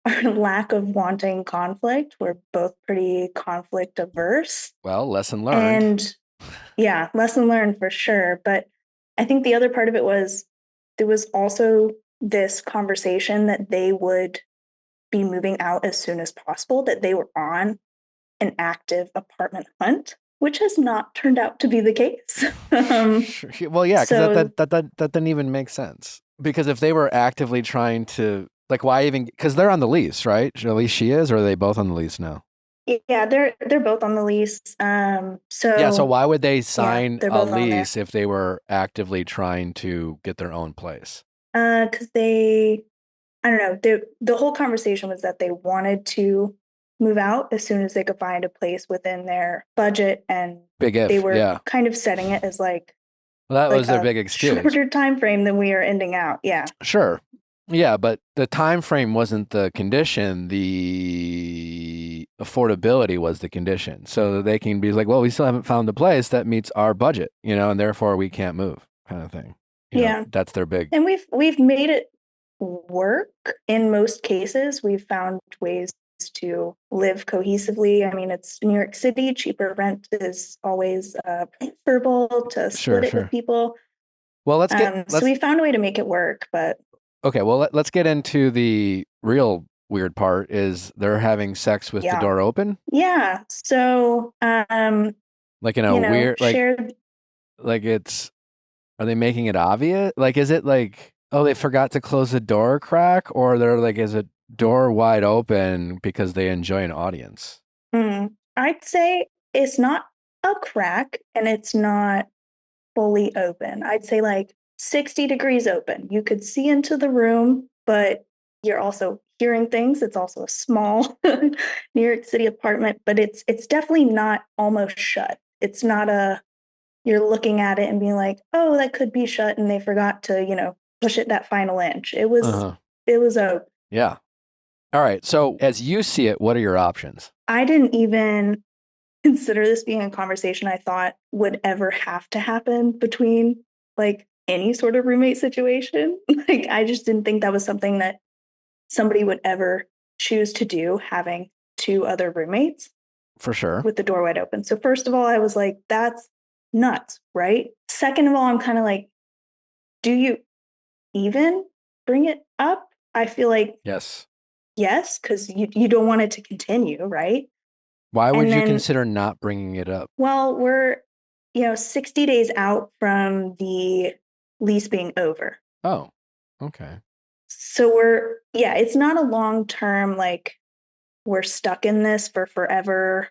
our lack of wanting conflict. We're both pretty conflict averse. Well, lesson learned. And yeah, lesson learned for sure. But I think the other part of it was there was also this conversation that they would be moving out as soon as possible, that they were on an active apartment hunt, which has not turned out to be the case. Well, yeah, because so, that doesn't even make sense. Because if they were actively trying to, like, why even? Because they're on the lease, right? At least she is, or are they both on the lease now? Yeah, they're both on the lease. So why would they sign they're a both on there. lease if they were actively trying to get their own place? Because I don't know, the whole conversation was that they wanted to move out as soon as they could find a place within their budget, and Big if, they were yeah. kind of setting it as like, well, that like was their big excuse. Shorter time frame than we are ending out. Yeah. Sure. Yeah, but the time frame wasn't the condition. The affordability was the condition. So that they can be like, well, we still haven't found a place that meets our budget, and therefore we can't move, kind of thing. That's their big. And we've made it work in most cases. We've found ways to live cohesively. I mean, it's New York City. Cheaper rent is always preferable to split it with people. Well, so we found a way to make it work, but. Okay, well, let's get into the real weird part is they're having sex with the door open? Yeah. So, like in a weird, like it's, are they making it obvious? Like, is it like, oh, they forgot to close the door crack? Or they're like, is it door wide open because they enjoy an audience? I'd say it's not a crack and it's not fully open. I'd say like 60 degrees open. You could see into the room, but you're also hearing things. It's also a small New York City apartment, but it's definitely not almost shut. It's not you're looking at it and being like, oh, that could be shut, and they forgot to, push it that final inch. It was open. Yeah. All right. So as you see it, what are your options? I didn't even consider this being a conversation I thought would ever have to happen between like any sort of roommate situation. Like, I just didn't think that was something that somebody would ever choose to do, having two other roommates. For sure. With the door wide open. So first of all, I was like, that's nuts, right? Second of all, I'm kind of like, do you even bring it up? I feel like yes, because you don't want it to continue, right? Why would you consider not bringing it up? Well, we're 60 days out from the lease being over. Oh, okay. So it's not a long term, like we're stuck in this for forever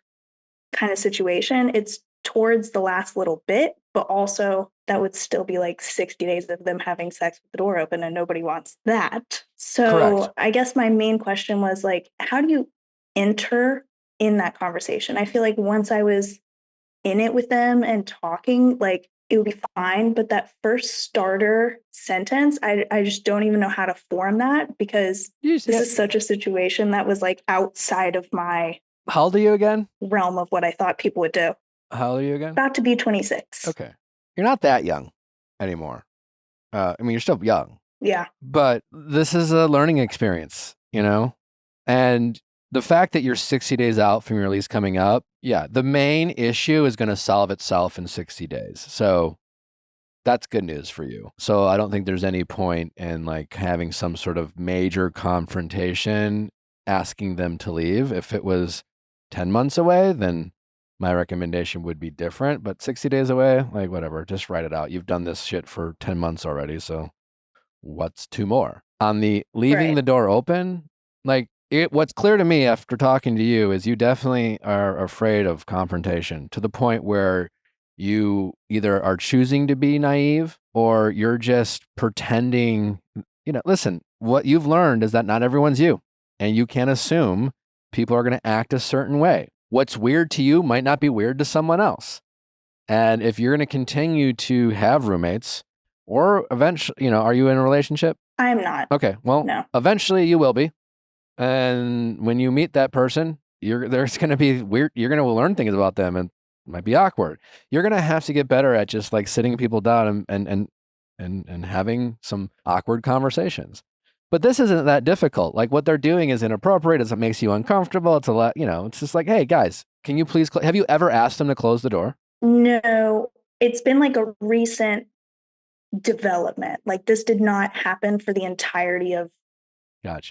kind of situation. It's towards the last little bit, but also that would still be like 60 days of them having sex with the door open, and nobody wants that. So Correct. I guess my main question was like, how do you enter in that conversation? I feel like once I was in it with them and talking, like it would be fine. But that first starter sentence, I just don't even know how to form that, because this is such a situation that was like outside of my How old are you again? realm of what I thought people would do. How old are you again? About to be 26. Okay. You're not that young anymore. I mean, you're still young. Yeah. But this is a learning experience, you know? And the fact that you're 60 days out from your release coming up, yeah, the main issue is going to solve itself in 60 days. So that's good news for you. So I don't think there's any point in like having some sort of major confrontation, asking them to leave. If it was 10 months away, then my recommendation would be different. But 60 days away, like whatever, just write it out. You've done this shit for 10 months already. So what's two more? On the leaving the door open, like what's clear to me after talking to you is you definitely are afraid of confrontation to the point where you either are choosing to be naive or you're just pretending. Listen, what you've learned is that not everyone's you, and you can't assume people are going to act a certain way. What's weird to you might not be weird to someone else. And if you're going to continue to have roommates, or eventually, are you in a relationship? I'm not. Okay, well, no. Eventually you will be. And when you meet that person, there's going to be weird. You're going to learn things about them, and it might be awkward. You're going to have to get better at just like sitting people down and having some awkward conversations. But this isn't that difficult. Like what they're doing is inappropriate. It makes you uncomfortable. It's a lot. It's just like, hey guys, can you please? Have you ever asked them to close the door? No, it's been like a recent development. Like this did not happen for the entirety of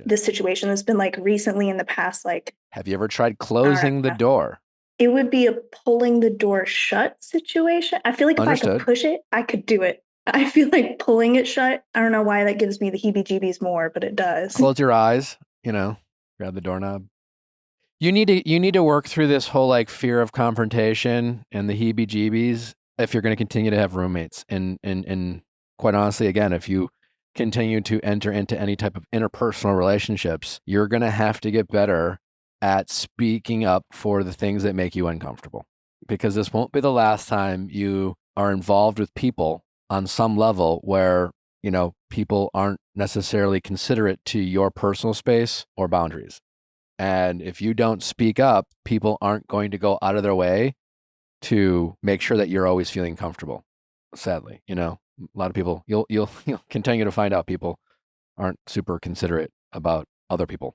this situation. It's been like recently in the past, like. Have you ever tried closing the door? It would be a pulling the door shut situation. I feel like if I could push it, I could do it. I feel like pulling it shut. I don't know why that gives me the heebie-jeebies more, but it does. Close your eyes, grab the doorknob. You need to work through this whole like fear of confrontation and the heebie-jeebies if you're going to continue to have roommates. And quite honestly, again, if you continue to enter into any type of interpersonal relationships, you're going to have to get better at speaking up for the things that make you uncomfortable, because this won't be the last time you are involved with people on some level where, people aren't necessarily considerate to your personal space or boundaries. And if you don't speak up, people aren't going to go out of their way to make sure that you're always feeling comfortable. Sadly, a lot of people, you'll continue to find out people aren't super considerate about other people.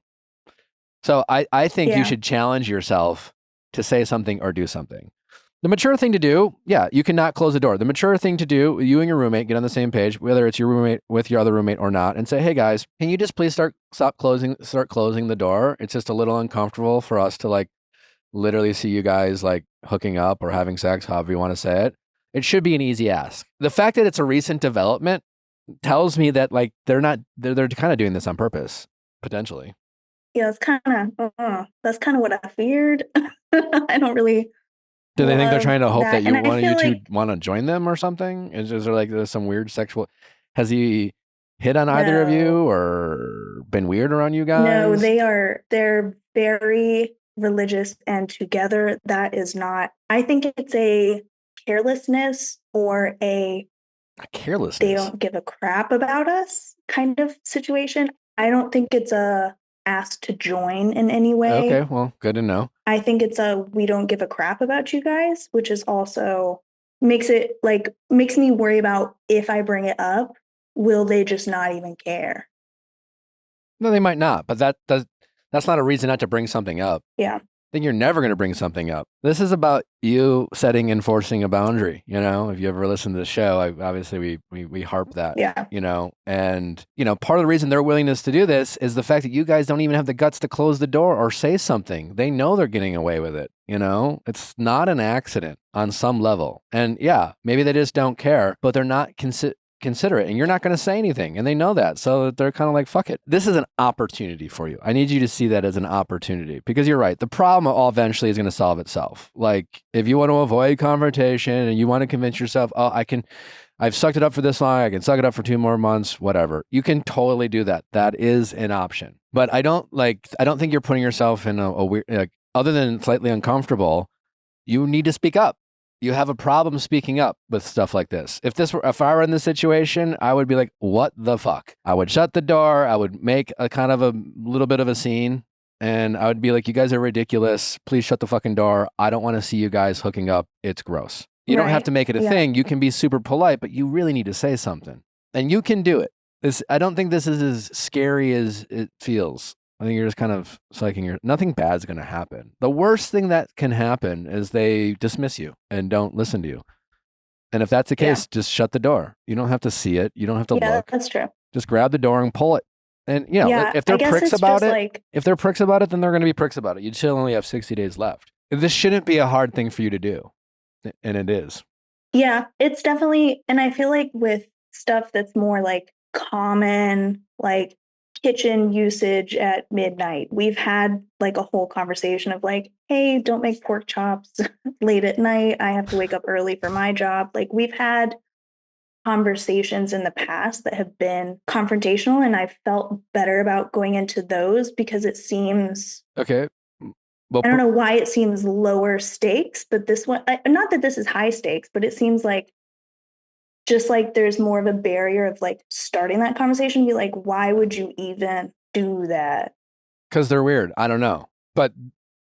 So I think you should challenge yourself to say something or do something. The mature thing to do, you cannot close the door. The mature thing to do, you and your roommate get on the same page, whether it's your roommate with your other roommate or not, and say, hey guys, can you just please start closing the door? It's just a little uncomfortable for us to like literally see you guys like hooking up or having sex, however you want to say it. It should be an easy ask. The fact that it's a recent development tells me that like they're kind of doing this on purpose, potentially. Yeah, it's kind of that's kind of what I feared. I don't really. Do they think they're trying to hope that you want to join them or something? Is there like there's some weird sexual? Has he hit on either of you or been weird around you guys? No, they're very religious and together. That is not. I think it's a carelessness or a carelessness. They don't give a crap about us kind of situation. I don't think it's a asked to join in any way. Okay, well, good to know. I think it's a we don't give a crap about you guys, which is also makes me worry about if I bring it up, will they just not even care? No, they might not, but that's not a reason not to bring something up. Yeah. I think you're never going to bring something up. This is about you setting and enforcing a boundary. If you ever listen to the show, obviously we harp that. Yeah. And part of the reason their willingness to do this is the fact that you guys don't even have the guts to close the door or say something. They know they're getting away with it. It's not an accident on some level. And maybe they just don't care, but they're not considerate, and you're not going to say anything, and they know that, so they're kind of like, fuck it. This is an opportunity for you. I need you to see that as an opportunity, because you're right. The problem all eventually is going to solve itself. Like, if you want to avoid confrontation and you want to convince yourself, oh, I've sucked it up for this long, I can suck it up for 2 more months, whatever. You can totally do that. That is an option. But I don't think you're putting yourself in a weird, like, other than slightly uncomfortable, you need to speak up. You have a problem speaking up with stuff like this. If I were in this situation, I would be like, what the fuck? I would shut the door. I would make a kind of a little bit of a scene, and I would be like, you guys are ridiculous. Please shut the fucking door. I don't want to see you guys hooking up. It's gross. You don't have to make it a thing. You can be super polite, but you really need to say something, and you can do it. I don't think this is as scary as it feels. I think you're just kind of psyching nothing bad's going to happen. The worst thing that can happen is they dismiss you and don't listen to you. And if that's the case, just shut the door. You don't have to see it. You don't have to look. Yeah, that's true. Just grab the door and pull it. And if they're pricks about it, if they're pricks about it, then they're going to be pricks about it. You still only have 60 days left. This shouldn't be a hard thing for you to do. And it is. Yeah, it's definitely, and I feel like with stuff that's more like common, like kitchen usage at midnight, we've had like a whole conversation of like, hey, don't make pork chops late at night. I have to wake up early for my job. Like, we've had conversations in the past that have been confrontational, and I've felt better about going into those because it seems okay. Well, I don't know why it seems lower stakes, but this one, not that this is high stakes, but it seems like just like there's more of a barrier of like starting that conversation, be like, why would you even do that? Because they're weird. I don't know. But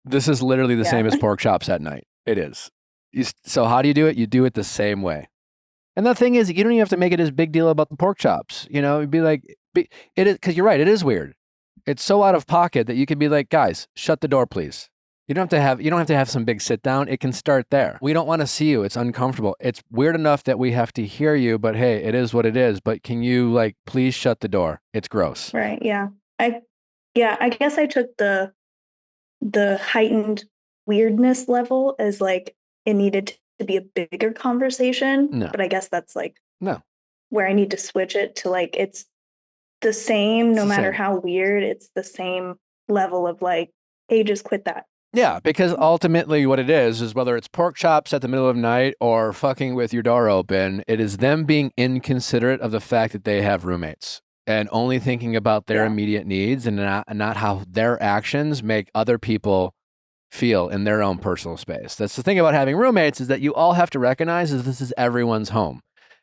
this is literally the same as pork chops at night. It is. So how do you do it? You do it the same way. And the thing is, you don't even have to make it as big deal about the pork chops. You know, it'd be like, it is, because you're right, it is weird. It's so out of pocket that you could be like, guys, shut the door, please. You don't have to have some big sit down. It can start there. We don't want to see you. It's uncomfortable. It's weird enough that we have to hear you, but hey, it is what it is. But can you like please shut the door? It's gross. Right. Yeah. I guess I took the heightened weirdness level as like it needed to be a bigger conversation. No. But I guess that's like no where I need to switch it to like it's the same, no matter how weird, it's the same level of like, hey, just quit that. Yeah, because ultimately what it is whether it's pork chops at the middle of the night or fucking with your door open, it is them being inconsiderate of the fact that they have roommates and only thinking about their immediate needs and not how their actions make other people feel in their own personal space. That's the thing about having roommates, is that you all have to recognize is this is everyone's home.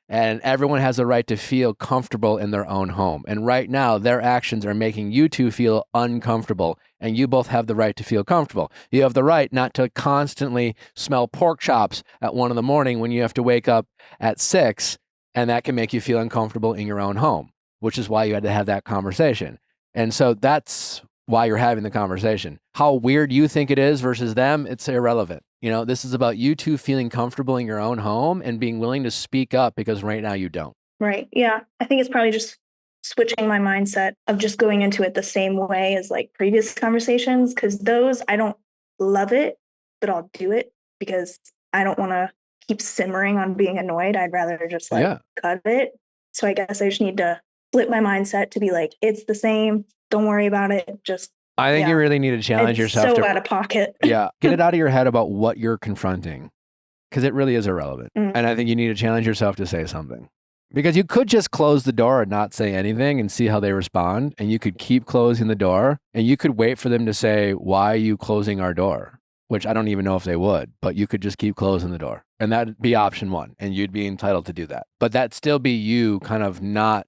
And everyone has a right to feel comfortable in their own home. And right now, their actions are making you two feel uncomfortable. And you both have the right to feel comfortable. You have the right not to constantly smell pork chops at 1 a.m. when you have to wake up at 6. And that can make you feel uncomfortable in your own home, which is why you had to have that conversation. And so that's why you're having the conversation. How weird you think it is versus them, it's irrelevant. You know, this is about you two feeling comfortable in your own home and being willing to speak up, because right now you don't. Right. Yeah. I think it's probably just switching my mindset of just going into it the same way as like previous conversations, because those, I don't love it, but I'll do it because I don't want to keep simmering on being annoyed. I'd rather just like cut it. So I guess I just need to flip my mindset to be like, it's the same. Don't worry about it. Just I think you really need to challenge yourself. So out of pocket. Get it out of your head about what you're confronting, because it really is irrelevant. And I think you need to challenge yourself to say something, because you could just close the door and not say anything and see how they respond. And you could keep closing the door and you could wait for them to say, why are you closing our door? Which I don't even know if they would, but you could just keep closing the door, and that'd be option 1. And you'd be entitled to do that. But that'd still be you kind of not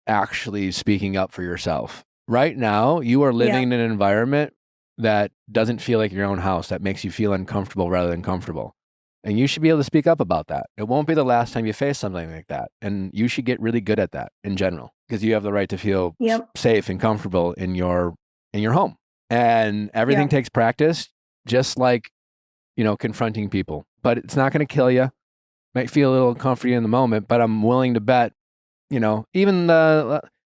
actually speaking up for yourself. Right now, you are living in an environment that doesn't feel like your own house, that makes you feel uncomfortable rather than comfortable. And you should be able to speak up about that. It won't be the last time you face something like that. And you should get really good at that in general, because you have the right to feel safe and comfortable in your home. And everything takes practice, just like, you know, confronting people. But it's not going to kill you. Might feel a little uncomfortable in the moment, but I'm willing to bet, you know, even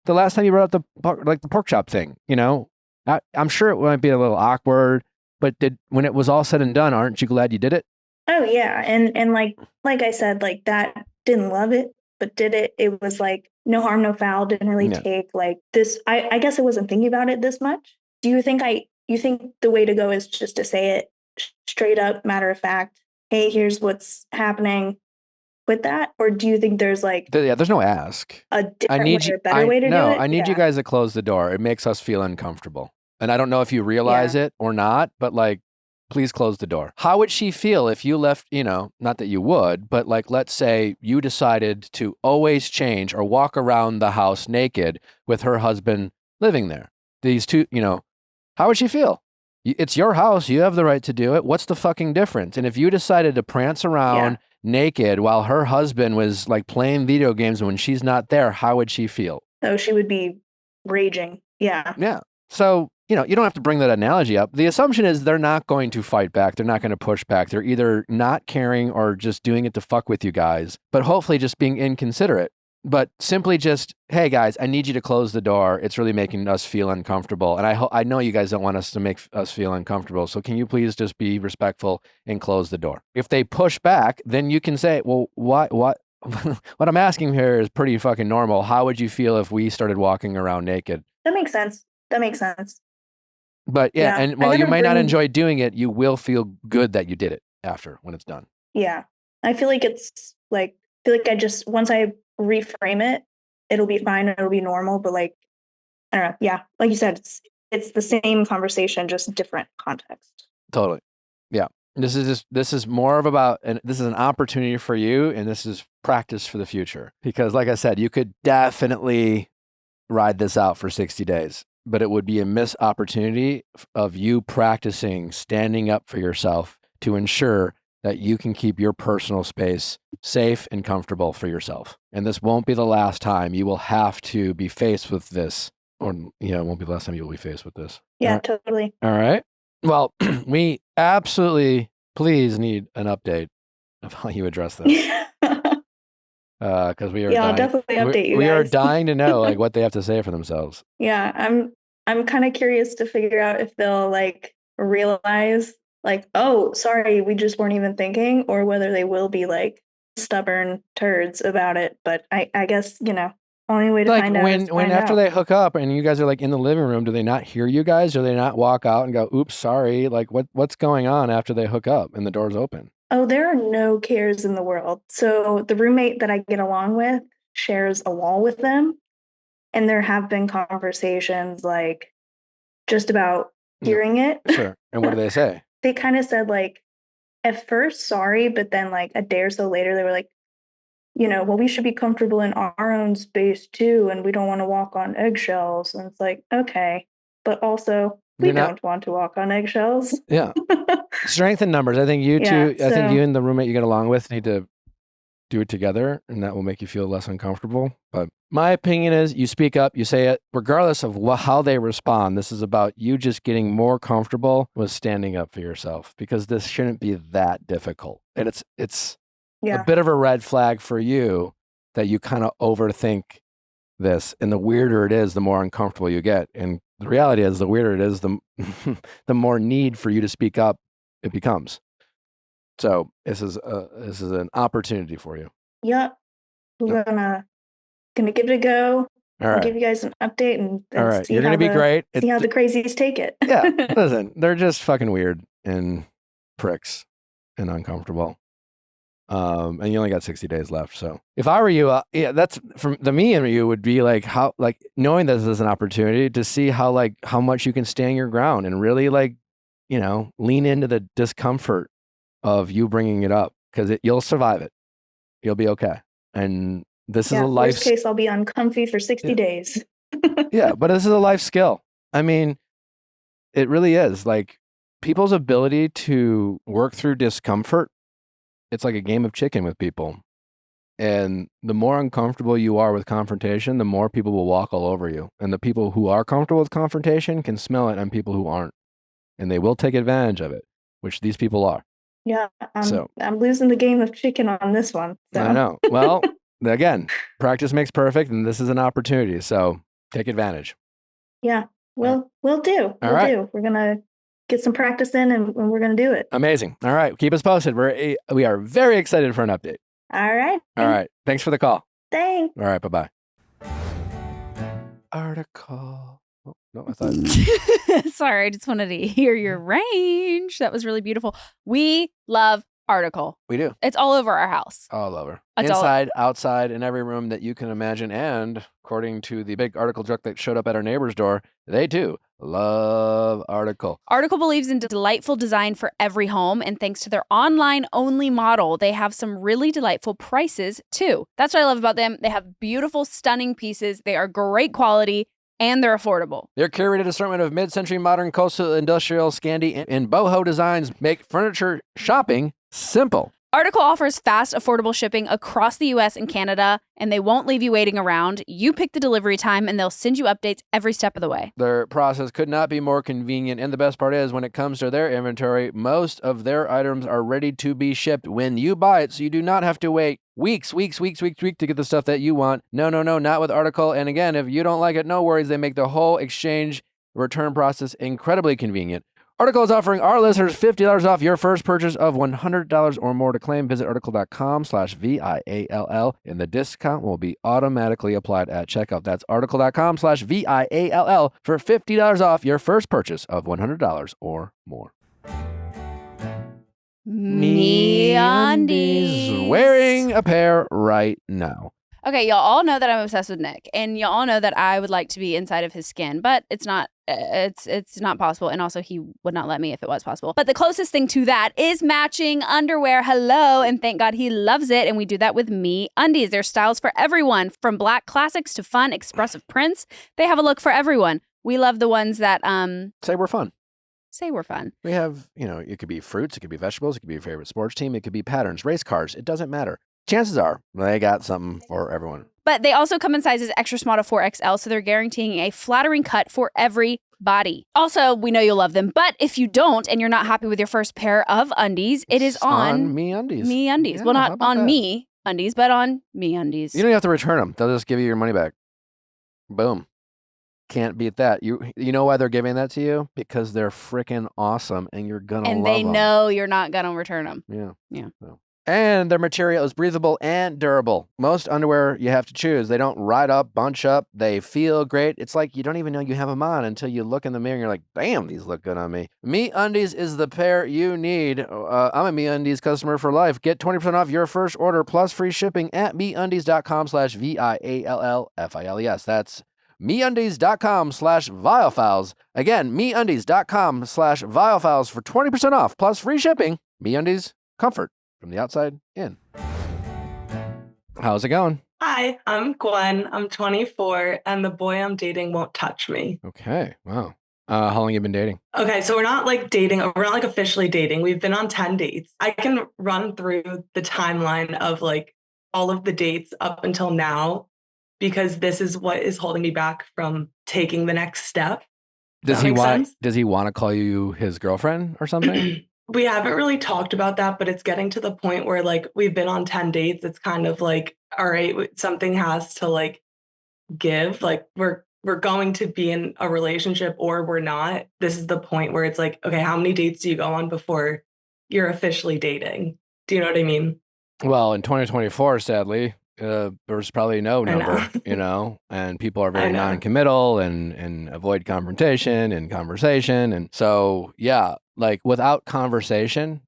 the last time you brought up the pork chop thing, you know, I'm sure it might be a little awkward, but when it was all said and done, aren't you glad you did it? Oh yeah. And like I said, like that, didn't love it, but did it. It was like no harm, no foul. Didn't really take like this. I guess I wasn't thinking about it this much. Do you think you think the way to go is just to say it straight up, matter of fact? Hey, here's what's happening with that? Or do you think there's like there's no ask. A different way or better way to do it? I need you guys to close the door. It makes us feel uncomfortable. And I don't know if you realize it or not, but like, please close the door. How would she feel if you left, not that you would, but like, let's say you decided to always change or walk around the house naked with her husband living there? These two, how would she feel? It's your house. You have the right to do it. What's the fucking difference? And if you decided to prance around naked while her husband was like playing video games when she's not there, how would she feel? Oh, she would be raging. Yeah. Yeah. So, you don't have to bring that analogy up. The assumption is they're not going to fight back. They're not going to push back. They're either not caring or just doing it to fuck with you guys, but hopefully just being inconsiderate. But simply just, hey guys, I need you to close the door. It's really making us feel uncomfortable. And I know you guys don't want us to make us feel uncomfortable. So can you please just be respectful and close the door? If they push back, then you can say, well, what what I'm asking here is pretty fucking normal. How would you feel if we started walking around naked? That makes sense. But and while you might not enjoy doing it, you will feel good that you did it after when it's done. Yeah. I feel like I just, once I reframe it, it'll be fine. It'll be normal. But like, I don't know. Yeah. Like you said, it's the same conversation, just different context. Totally. Yeah. This is more of about, and this is an opportunity for you. And this is practice for the future. Because like I said, you could definitely ride this out for 60 days. But it would be a missed opportunity of you practicing standing up for yourself to ensure that you can keep your personal space safe and comfortable for yourself. And this won't be the last time you will have to be faced with this, or, it won't be the last time you will be faced with this. Yeah, totally. All right. Well, we absolutely please need an update of how you address this. Because we are I'll definitely update you guys. We are dying to know like what they have to say for themselves. Yeah, I'm kind of curious to figure out if they'll like realize like, oh, sorry, we just weren't even thinking, or whether they will be like stubborn turds about it. But I guess, only way to find out is when after they hook up and you guys are like in the living room, do they not hear you guys? Do they not walk out and go, oops, sorry? Like what's going on after they hook up and the door's open? Oh, there are no cares in the world. So the roommate that I get along with shares a wall with them. And there have been conversations like just about hearing it. Sure. And what do they say? They kind of said like, at first, sorry, but then like a day or so later, they were like, well, we should be comfortable in our own space too. And we don't want to walk on eggshells. And it's like, okay. But also, we don't want to walk on eggshells. Yeah. Strength in numbers. I think you two, I think you and the roommate you get along with need to do it together, and that will make you feel less uncomfortable. But my opinion is you speak up, you say it, regardless of how they respond. This is about you just getting more comfortable with standing up for yourself, because this shouldn't be that difficult. And it's a bit of a red flag for you that you kind of overthink this. And the weirder it is, the more uncomfortable you get. And the reality is, the weirder it is, the more need for you to speak up it becomes. So this is an opportunity for you. Yep. We're gonna give it a go. All right. I'll give you guys an update and all right. You're gonna be great. See how the crazies take it. Yeah. Listen, they're just fucking weird and pricks and uncomfortable. And you only got 60 days left. So if I were you, that's from the me and you would be like knowing this is an opportunity to see how much you can stand your ground and really lean into the discomfort of you bringing it up, because you'll survive it. You'll be okay. And this is a life. Worst case, I'll be uncomfy for 60 days. Yeah, but this is a life skill. I mean, it really is. Like, people's ability to work through discomfort, it's like a game of chicken with people. And the more uncomfortable you are with confrontation, the more people will walk all over you. And the people who are comfortable with confrontation can smell it on people who aren't. And they will take advantage of it, which these people are. Yeah, I'm losing the game of chicken on this one. So. I know. Well, again, practice makes perfect, and this is an opportunity. So take advantage. Yeah, we'll do. We'll do. We're gonna get some practice in, and we're gonna do it. Amazing. All right, keep us posted. We are very excited for an update. All right. All right. Thanks for the call. Thanks. All right, bye-bye. Article. Oh, no, I thought. Sorry, I just wanted to hear your range. That was really beautiful. We love Article. We do. It's all over our house. All over. It's Inside, outside, in every room that you can imagine. And according to the big Article truck that showed up at our neighbor's door, they too love Article. Article believes in delightful design for every home, and thanks to their online-only model, they have some really delightful prices too. That's what I love about them. They have beautiful, stunning pieces. They are great quality, and they're affordable. Their curated assortment of mid-century, modern, coastal, industrial, Scandi, and boho designs make furniture shopping simple. Article offers fast, affordable shipping across the U.S. and Canada, and they won't leave you waiting around. You pick the delivery time, and they'll send you updates every step of the way. Their process could not be more convenient, and the best part is, when it comes to their inventory, most of their items are ready to be shipped when you buy it, so you do not have to wait weeks to get the stuff that you want. No, not with Article. And again, if you don't like it, no worries. They make the whole exchange return process incredibly convenient. Article is offering our listeners $50 off your first purchase of $100 or more. To claim, visit article.com/VIALL, and the discount will be automatically applied at checkout. That's article.com/VIALL for $50 off your first purchase of $100 or more. MeUndies. Wearing a pair right now. Okay, y'all all know that I'm obsessed with Nick, and y'all all know that I would like to be inside of his skin, but it's not possible, and also he would not let me if it was possible. But the closest thing to that is matching underwear. Hello, and thank God he loves it, and we do that with MeUndies. There's styles for everyone, from black classics to fun, expressive prints. They have a look for everyone. We love the ones that say we're fun. Say we're fun. We have, it could be fruits, it could be vegetables, it could be your favorite sports team, it could be patterns, race cars. It doesn't matter. Chances are they got something for everyone. But they also come in sizes extra small to 4XL, so they're guaranteeing a flattering cut for every body. Also, we know you'll love them, but if you don't and you're not happy with your first pair of undies, it is on MeUndies. MeUndies. Yeah, well, not on that? MeUndies, but on MeUndies. You don't have to return them. They'll just give you your money back. Boom. Can't beat that. You know why they're giving that to you? Because they're freaking awesome, and you're gonna love them. And they know you're not gonna return them. Yeah. So. And their material is breathable and durable. Most underwear you have to choose. They don't ride up, bunch up. They feel great. It's like you don't even know you have them on until you look in the mirror and you're like, damn, these look good on me. MeUndies is the pair you need. I'm a MeUndies customer for life. Get 20% off your first order plus free shipping at MeUndies.com/VIALLFILES. That's MeUndies.com/Viall Files. Again, MeUndies.com/Viall Files for 20% off plus free shipping. MeUndies, comfort from the outside in. How's it going? Hi, I'm Gwen. I'm 24, and the boy I'm dating won't touch me. Okay, wow. How long you been dating? Okay, so we're not officially dating. We've been on 10 dates. I can run through the timeline of all of the dates up until now, because this is what is holding me back from taking the next step. Does he want to call you his girlfriend or something? We haven't really talked about that, but it's getting to the point where we've been on 10 dates. It's kind of all right, something has to give. We're going to be in a relationship or we're not. This is the point where it's okay, how many dates do you go on before you're officially dating? Do you know what I mean? Well, in 2024, sadly, there's probably no number, and people are very non-committal and avoid confrontation and conversation. And so, yeah, without conversation,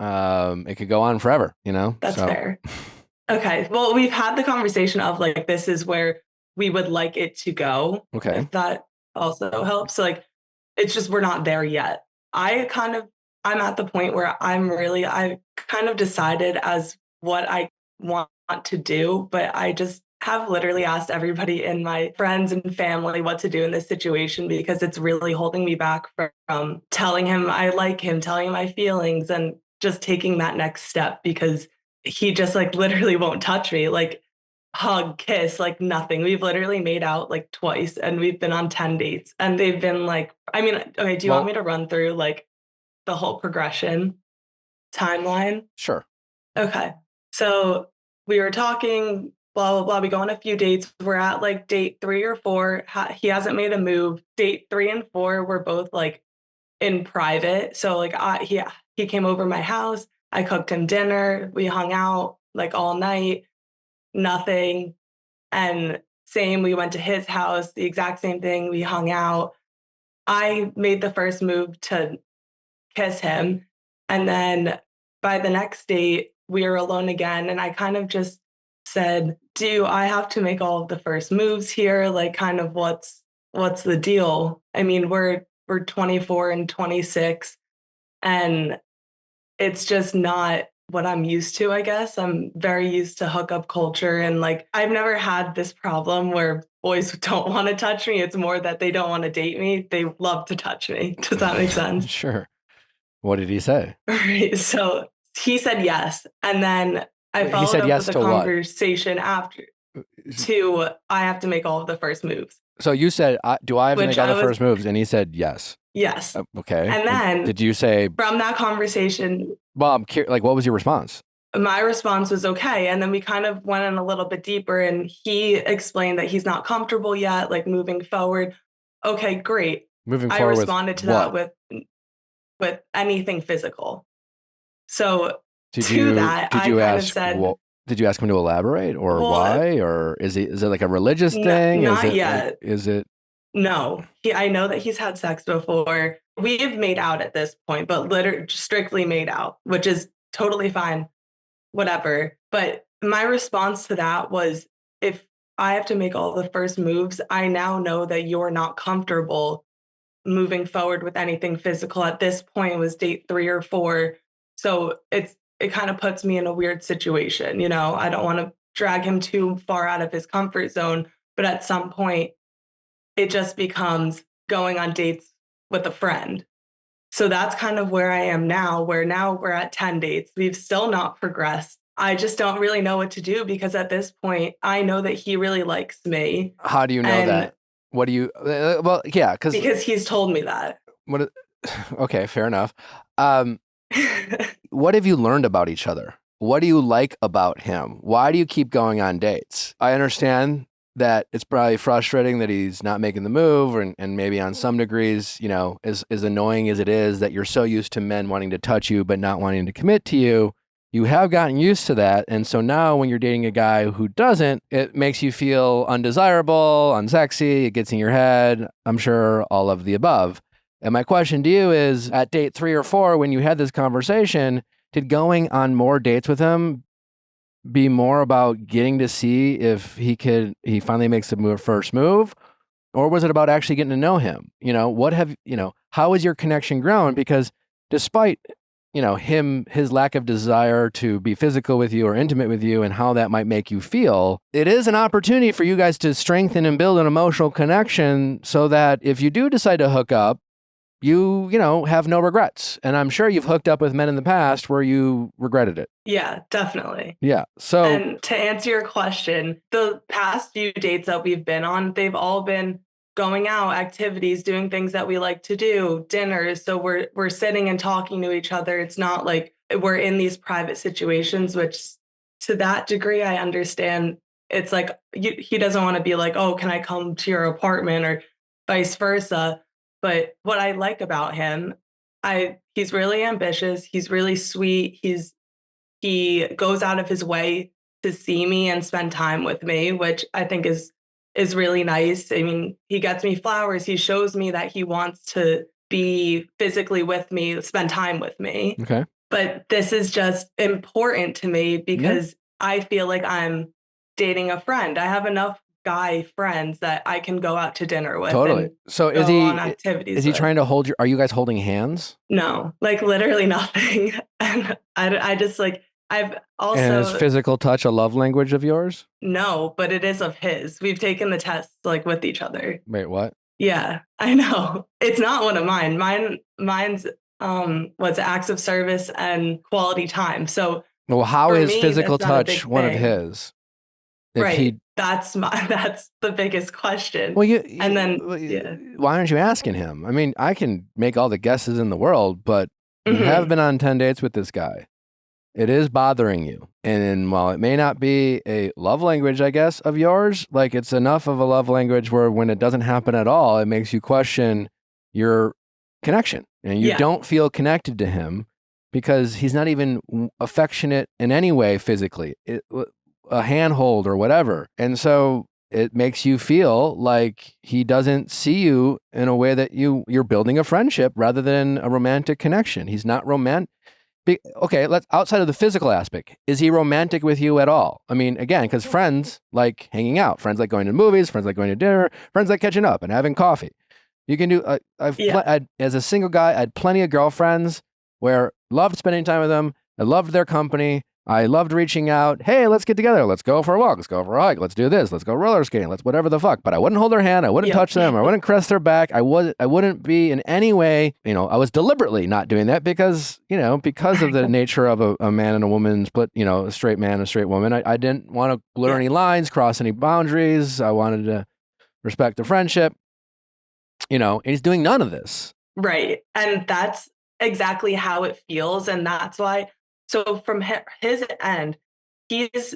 it could go on forever, That's fair. Okay. Well, we've had the conversation of this is where we would like it to go. Okay. If that also helps. It's just, we're not there yet. I'm at the point where I kind of decided as what I want to do, but I just have literally asked everybody in my friends and family what to do in this situation, because it's really holding me back from telling him I like him, telling him my feelings, and just taking that next step, because he just literally won't touch me, hug, kiss, nothing. We've literally made out twice, and we've been on 10 dates, and they've been okay, do you want me to run through the whole progression timeline? Sure. Okay. So we were talking, blah, blah, blah. We go on a few dates. We're at date 3 or 4. He hasn't made a move. Date 3 and 4, we're both in private. So he came over my house. I cooked him dinner. We hung out all night. Nothing. And same, we went to his house, the exact same thing. We hung out. I made the first move to kiss him. And then by the next date, we were alone again. And I kind of just said, do I have to make all of the first moves here? Like, kind of what's the deal? I mean, we're 24 and 26, and it's just not what I'm used to, I guess. I'm very used to hookup culture, and like I've never had this problem where boys don't want to touch me. It's more that they don't want to date me. They love to touch me. Does that make sense? Sure. What did he say? Right. So he said yes. And then I followed up yes with a to what? conversation after to I have to make all of the first moves. So you said, do I have to Which make all I the was- first moves? And he said yes. Yes. Okay. And then did you say, from that conversation, well, like, what was your response? my response was okay. And then we kind of went in a little bit deeper, and he explained that he's not comfortable yet, like moving forward. Okay, great. Moving I forward responded to what? that with anything physical. So Did to you, that, did I you kind ask, of said, well, did you ask him to elaborate, or Well, why? Or is it like a religious thing? not is it, yet. Is it? No, I know that he's had sex before. We've made out at this point, but literally strictly made out, which is totally fine, whatever. But my response to that was, if I have to make all the first moves, I now know that you're not comfortable moving forward with anything physical. At this point, it was date 3 or 4. So it kind of puts me in a weird situation. You know, I don't want to drag him too far out of his comfort zone, but at some point, it just becomes going on dates with a friend. So that's kind of where I am now, where now we're at 10 dates. We've still not progressed. I just don't really know what to do, because at this point, I know that he really likes me. How do you know that? What do you, well, yeah, because he's told me that. Okay, fair enough. What have you learned about each other? What do you like about him? Why do you keep going on dates? I understand that it's probably frustrating that he's not making the move, and maybe on some degrees, you know, as annoying as it is that you're so used to men wanting to touch you but not wanting to commit to you, you have gotten used to that. And so now when you're dating a guy who doesn't, it makes you feel undesirable, unsexy, it gets in your head, I'm sure all of the above. And my question to you is, at date 3 or 4, when you had this conversation, did going on more dates with him be more about getting to see if he finally makes the first move, or was it about actually getting to know him? You know, how has your connection grown? Because despite, you know, his lack of desire to be physical with you or intimate with you and how that might make you feel, it is an opportunity for you guys to strengthen and build an emotional connection so that if you do decide to hook up, you know, have no regrets. And I'm sure you've hooked up with men in the past where you regretted it. Yeah, definitely. Yeah. So, and to answer your question, the past few dates that we've been on, they've all been going out, activities, doing things that we like to do, dinners. So we're sitting and talking to each other. It's not like we're in these private situations, which to that degree, I understand. It's like he doesn't want to be like, oh, can I come to your apartment, or vice versa. But what I like about him, he's really ambitious. He's really sweet. He goes out of his way to see me and spend time with me, which I think is really nice. I mean, he gets me flowers. He shows me that he wants to be physically with me, spend time with me. Okay. But this is just important to me because I feel like I'm dating a friend. I have enough guy friends that I can go out to dinner with. Totally. So is he trying to hold are you guys holding hands? No, like literally nothing. And I just like, I've also. And is physical touch a love language of yours? No, but it is of his. We've taken the tests like with each other. Wait, what? Yeah, I know. It's not one of mine. Mine's what's acts of service and quality time. So well, how is physical touch one of thing. His? Right. That's the biggest question. Well, why aren't you asking him? I mean, I can make all the guesses in the world, but you have been on 10 dates with this guy. It is bothering you. And while it may not be a love language, I guess, of yours, like it's enough of a love language where when it doesn't happen at all, it makes you question your connection. And you don't feel connected to him because he's not even affectionate in any way physically. a handhold or whatever. And so it makes you feel like he doesn't see you in a way that you're building a friendship rather than a romantic connection. He's not romantic. Okay, let's outside of the physical aspect. Is he romantic with you at all? I mean, again, because friends like hanging out, friends like going to movies, friends like going to dinner, friends like catching up and having coffee. You can do. As a single guy, I had plenty of girlfriends where loved spending time with them. I loved their company. I loved reaching out. Hey, let's get together. Let's go for a walk. Let's go for a hike. Let's do this. Let's go roller skating. Let's whatever the fuck. But I wouldn't hold their hand. I wouldn't touch them. I wouldn't caress their back. I wouldn't be in any way, I was deliberately not doing that because of the nature of a man and a woman split, a straight man and a straight woman. I didn't want to blur any lines, cross any boundaries. I wanted to respect the friendship, and he's doing none of this. Right. And that's exactly how it feels. And that's why. So from his end, he's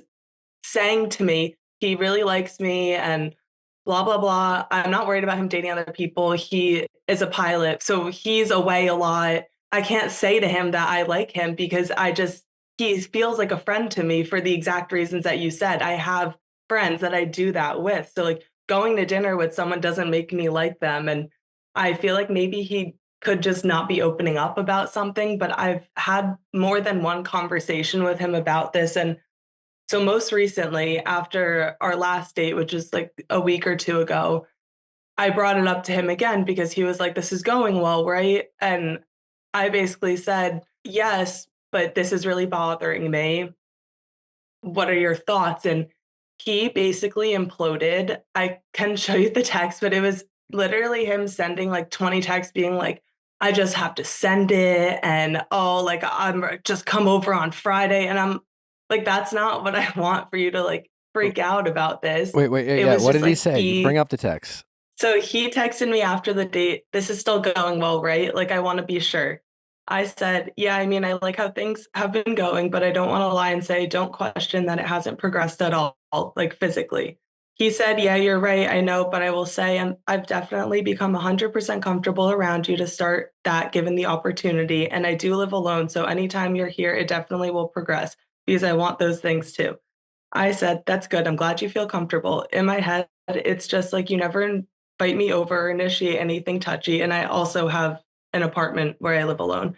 saying to me, he really likes me and blah, blah, blah. I'm not worried about him dating other people. He is a pilot, so he's away a lot. I can't say to him that I like him because he feels like a friend to me for the exact reasons that you said. I have friends that I do that with. So like going to dinner with someone doesn't make me like them. And I feel like maybe he could just not be opening up about something, but I've had more than one conversation with him about this. And so most recently, after our last date, which is like a week or two ago, I brought it up to him again because he was like, this is going well, right? And I basically said, yes, but this is really bothering me. What are your thoughts? And he basically imploded. I can show you the text, but it was literally him sending like 20 texts being like, I just have to send it. And I'm just come over on Friday. And I'm like, that's not what I want for you to like freak out about this. Wait. Yeah. What did he say? Bring up the text. So he texted me after the date. This is still going well, right? Like, I want to be sure. I said, yeah, I mean, I like how things have been going, but I don't want to lie and say, don't question that it hasn't progressed at all, like physically. He said, yeah, you're right. I know, but I will say I've definitely become 100% comfortable around you to start that given the opportunity. And I do live alone. So anytime you're here, it definitely will progress because I want those things too. I said, that's good. I'm glad you feel comfortable. In my head, it's just like you never invite me over or initiate anything touchy. And I also have an apartment where I live alone.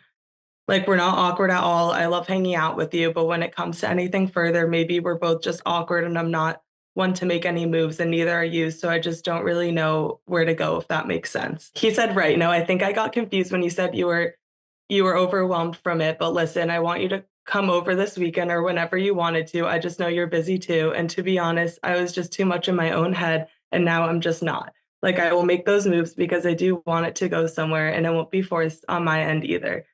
Like, we're not awkward at all. I love hanging out with you. But when it comes to anything further, maybe we're both just awkward and I'm not one to make any moves and neither are you. So I just don't really know where to go, if that makes sense. He said, right. No, I think I got confused when you said you were overwhelmed from it. But listen, I want you to come over this weekend or whenever you wanted to. I just know you're busy too. And to be honest, I was just too much in my own head. And now I'm just not. Like, I will make those moves because I do want it to go somewhere and it won't be forced on my end either.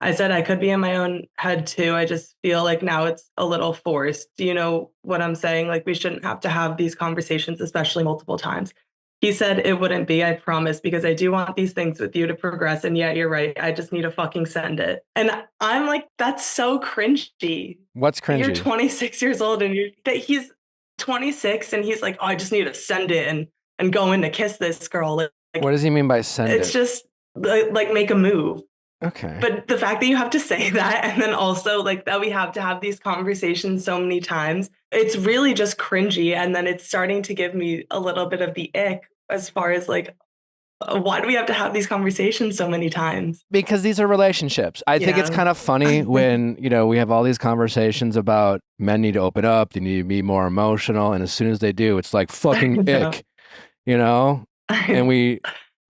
I said I could be in my own head too. I just feel like now it's a little forced. Do you know what I'm saying? Like, we shouldn't have to have these conversations, especially multiple times. He said it wouldn't be, I promise, because I do want these things with you to progress. And yeah, you're right. I just need to fucking send it. And I'm like, that's so cringy. What's cringy? You're 26 years old and he's 26 and he's like, oh, I just need to send it and go in to kiss this girl. Like, what does he mean by send it? It's just like make a move. Okay. But the fact that you have to say that and then also like that we have to have these conversations so many times, it's really just cringy. And then it's starting to give me a little bit of the ick as far as like, why do we have to have these conversations so many times? Because these are relationships. I think it's kind of funny when, we have all these conversations about men need to open up, they need to be more emotional. And as soon as they do, it's like fucking ick, and we...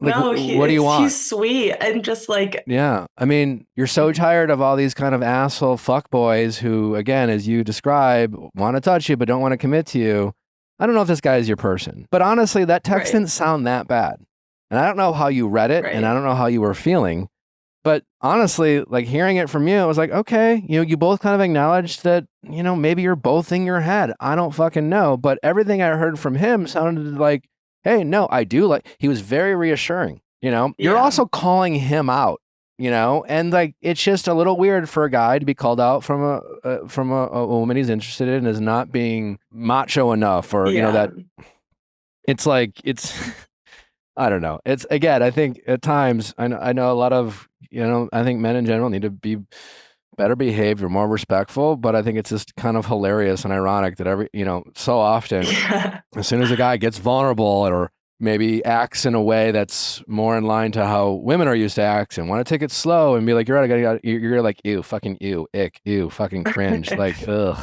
Like, no, what do you want? He's sweet and just like... Yeah. I mean, you're so tired of all these kind of asshole fuckboys who, again, as you describe, want to touch you but don't want to commit to you. I don't know if this guy is your person. But honestly, that text didn't sound that bad. And I don't know how you read it and I don't know how you were feeling. But honestly, like hearing it from you, I was like, okay, you both kind of acknowledged that, maybe you're both in your head. I don't fucking know. But everything I heard from him sounded like, hey, no, I do like, he was very reassuring, You're also calling him out, and like, it's just a little weird for a guy to be called out from a woman he's interested in and is not being macho enough or, that it's like, I don't know. It's, again, I think at times, I know a lot of, I think men in general need to be better behaved or more respectful, but I think it's just kind of hilarious and ironic that so often, as soon as a guy gets vulnerable or maybe acts in a way that's more in line to how women are used to act and want to take it slow and be like, you're like, ew, fucking ew, ick, ew, fucking cringe, like, ugh,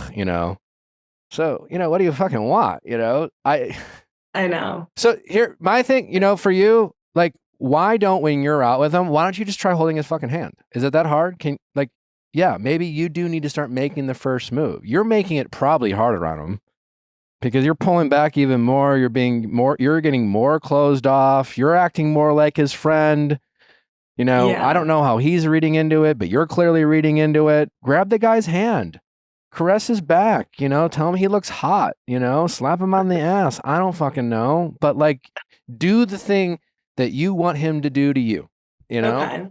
So, what do you fucking want, I know. So here, my thing, for you, like, why don't, when you're out with him, why don't you just try holding his fucking hand? Is it that hard? Yeah, maybe you do need to start making the first move. You're making it probably harder on him because you're pulling back even more. You're getting more closed off. You're acting more like his friend. I don't know how he's reading into it, but you're clearly reading into it. Grab the guy's hand, caress his back, tell him he looks hot, slap him on the ass. I don't fucking know, but like, do the thing that you want him to do to you, Okay.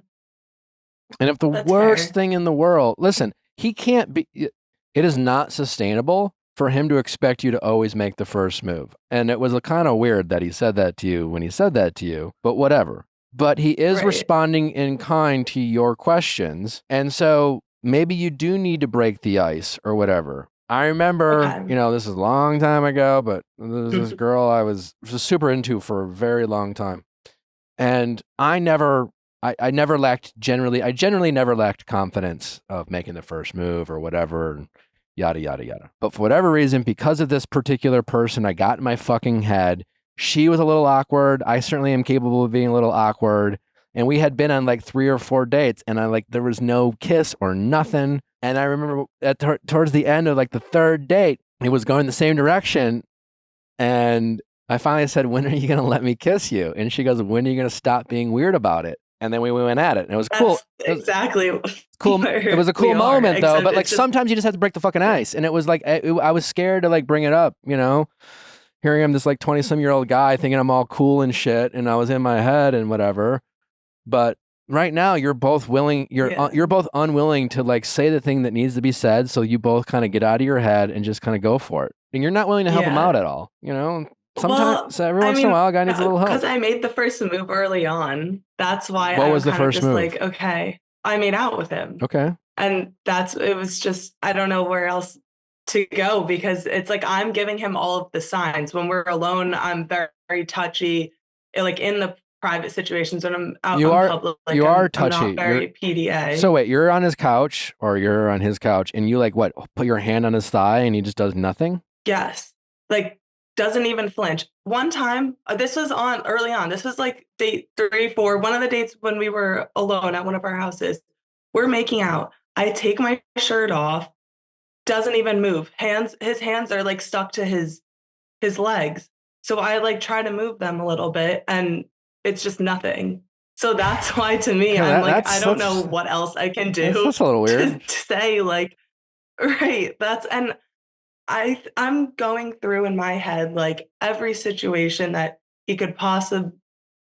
And if the That's worst fair. thing in the world, listen, it is not sustainable for him to expect you to always make the first move. And it was kind of weird that he said that to you when he said that to you, but whatever. But he is responding in kind to your questions. And so maybe you do need to break the ice or whatever. I remember, this is a long time ago, but there's this girl I was super into for a very long time. And I generally never lacked confidence of making the first move or whatever, and yada, yada, yada. But for whatever reason, because of this particular person, I got in my fucking head. She was a little awkward. I certainly am capable of being a little awkward. And we had been on like 3 or 4 dates and there was no kiss or nothing. And I remember towards the end of like the 3rd date, it was going the same direction. And I finally said, when are you going to let me kiss you? And she goes, when are you going to stop being weird about it? And then we went at it, and it was cool. Exactly. Cool. It was a cool moment, though. But like sometimes you just have to break the fucking ice, and it was like I was scared to like bring it up, hearing him this like 20-some-year-old guy thinking I'm all cool and shit, and I was in my head and whatever. But right now, you're both willing. You're both unwilling to like say the thing that needs to be said, so you both kind of get out of your head and just kind of go for it. And you're not willing to help him out at all, Sometimes, every once in a while, a guy needs a little help. Because I made the first move early on. That's why What was the first move? Like, okay, I made out with him. Okay. And it was just, I don't know where else to go because it's like I'm giving him all of the signs. When we're alone, I'm very, very touchy. Like in the private situations when I'm out in public, you are touchy. I'm not very PDA. So wait, you're on his couch or you're on his couch and you like what? Put your hand on his thigh and he just does nothing? Yes. Like, doesn't even flinch. One time, this was early on. This was like date 3, 4. One of the dates when we were alone at one of our houses. We're making out. I take my shirt off. Doesn't even move. His hands are like stuck to his legs. So I like try to move them a little bit, and it's just nothing. So that's why to me, I'm like, I don't know what else I can do. That's a little weird to say like, right. I'm going through in my head like every situation that he could possibly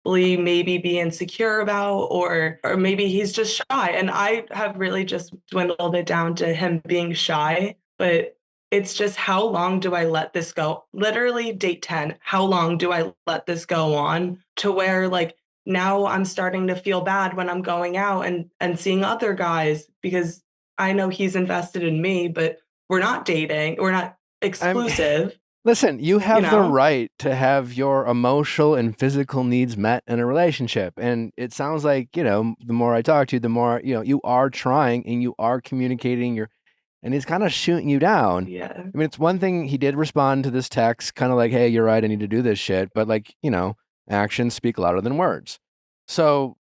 maybe be insecure about or maybe he's just shy. And I have really just dwindled it down to him being shy. But it's just how long do I let this go? Literally date 10. How long do I let this go on to where like now I'm starting to feel bad when I'm going out and seeing other guys because I know he's invested in me, but we're not dating. We're not exclusive. Listen, you have the right to have your emotional and physical needs met in a relationship. And it sounds like, the more I talk to you, the more, you are trying and you are communicating and he's kind of shooting you down. Yeah. I mean, it's one thing he did respond to this text kind of like, hey, you're right. I need to do this shit. But like, actions speak louder than words. So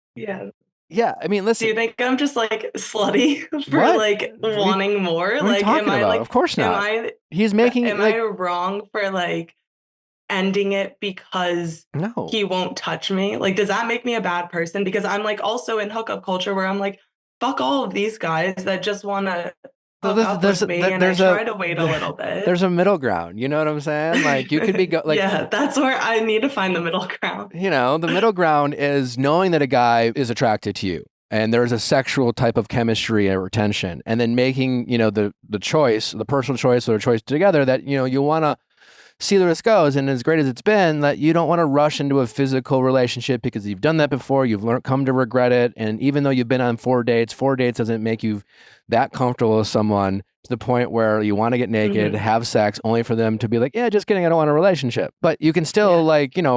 yeah, I mean, listen. Do you think I'm just like slutty for like wanting more? What like, am I about? Like, of course not. He's making. Am I wrong for like ending it because he won't touch me? Like, does that make me a bad person? Because I'm like also in hookup culture where I'm like, fuck all of these guys that just want to. There's a little bit. There's a middle ground. You know what I'm saying? Like you could be yeah, that's where I need to find the middle ground. The middle ground is knowing that a guy is attracted to you and there's a sexual type of chemistry or tension, and then making the choice, the personal choice or a choice together that you want to see where this goes. And as great as it's been, that you don't want to rush into a physical relationship because you've done that before. You've come to regret it. And even though you've been on 4 dates doesn't make you that comfortable with someone to the point where you want to get naked, have sex, only for them to be like, yeah, just kidding, I don't want a relationship. But you can still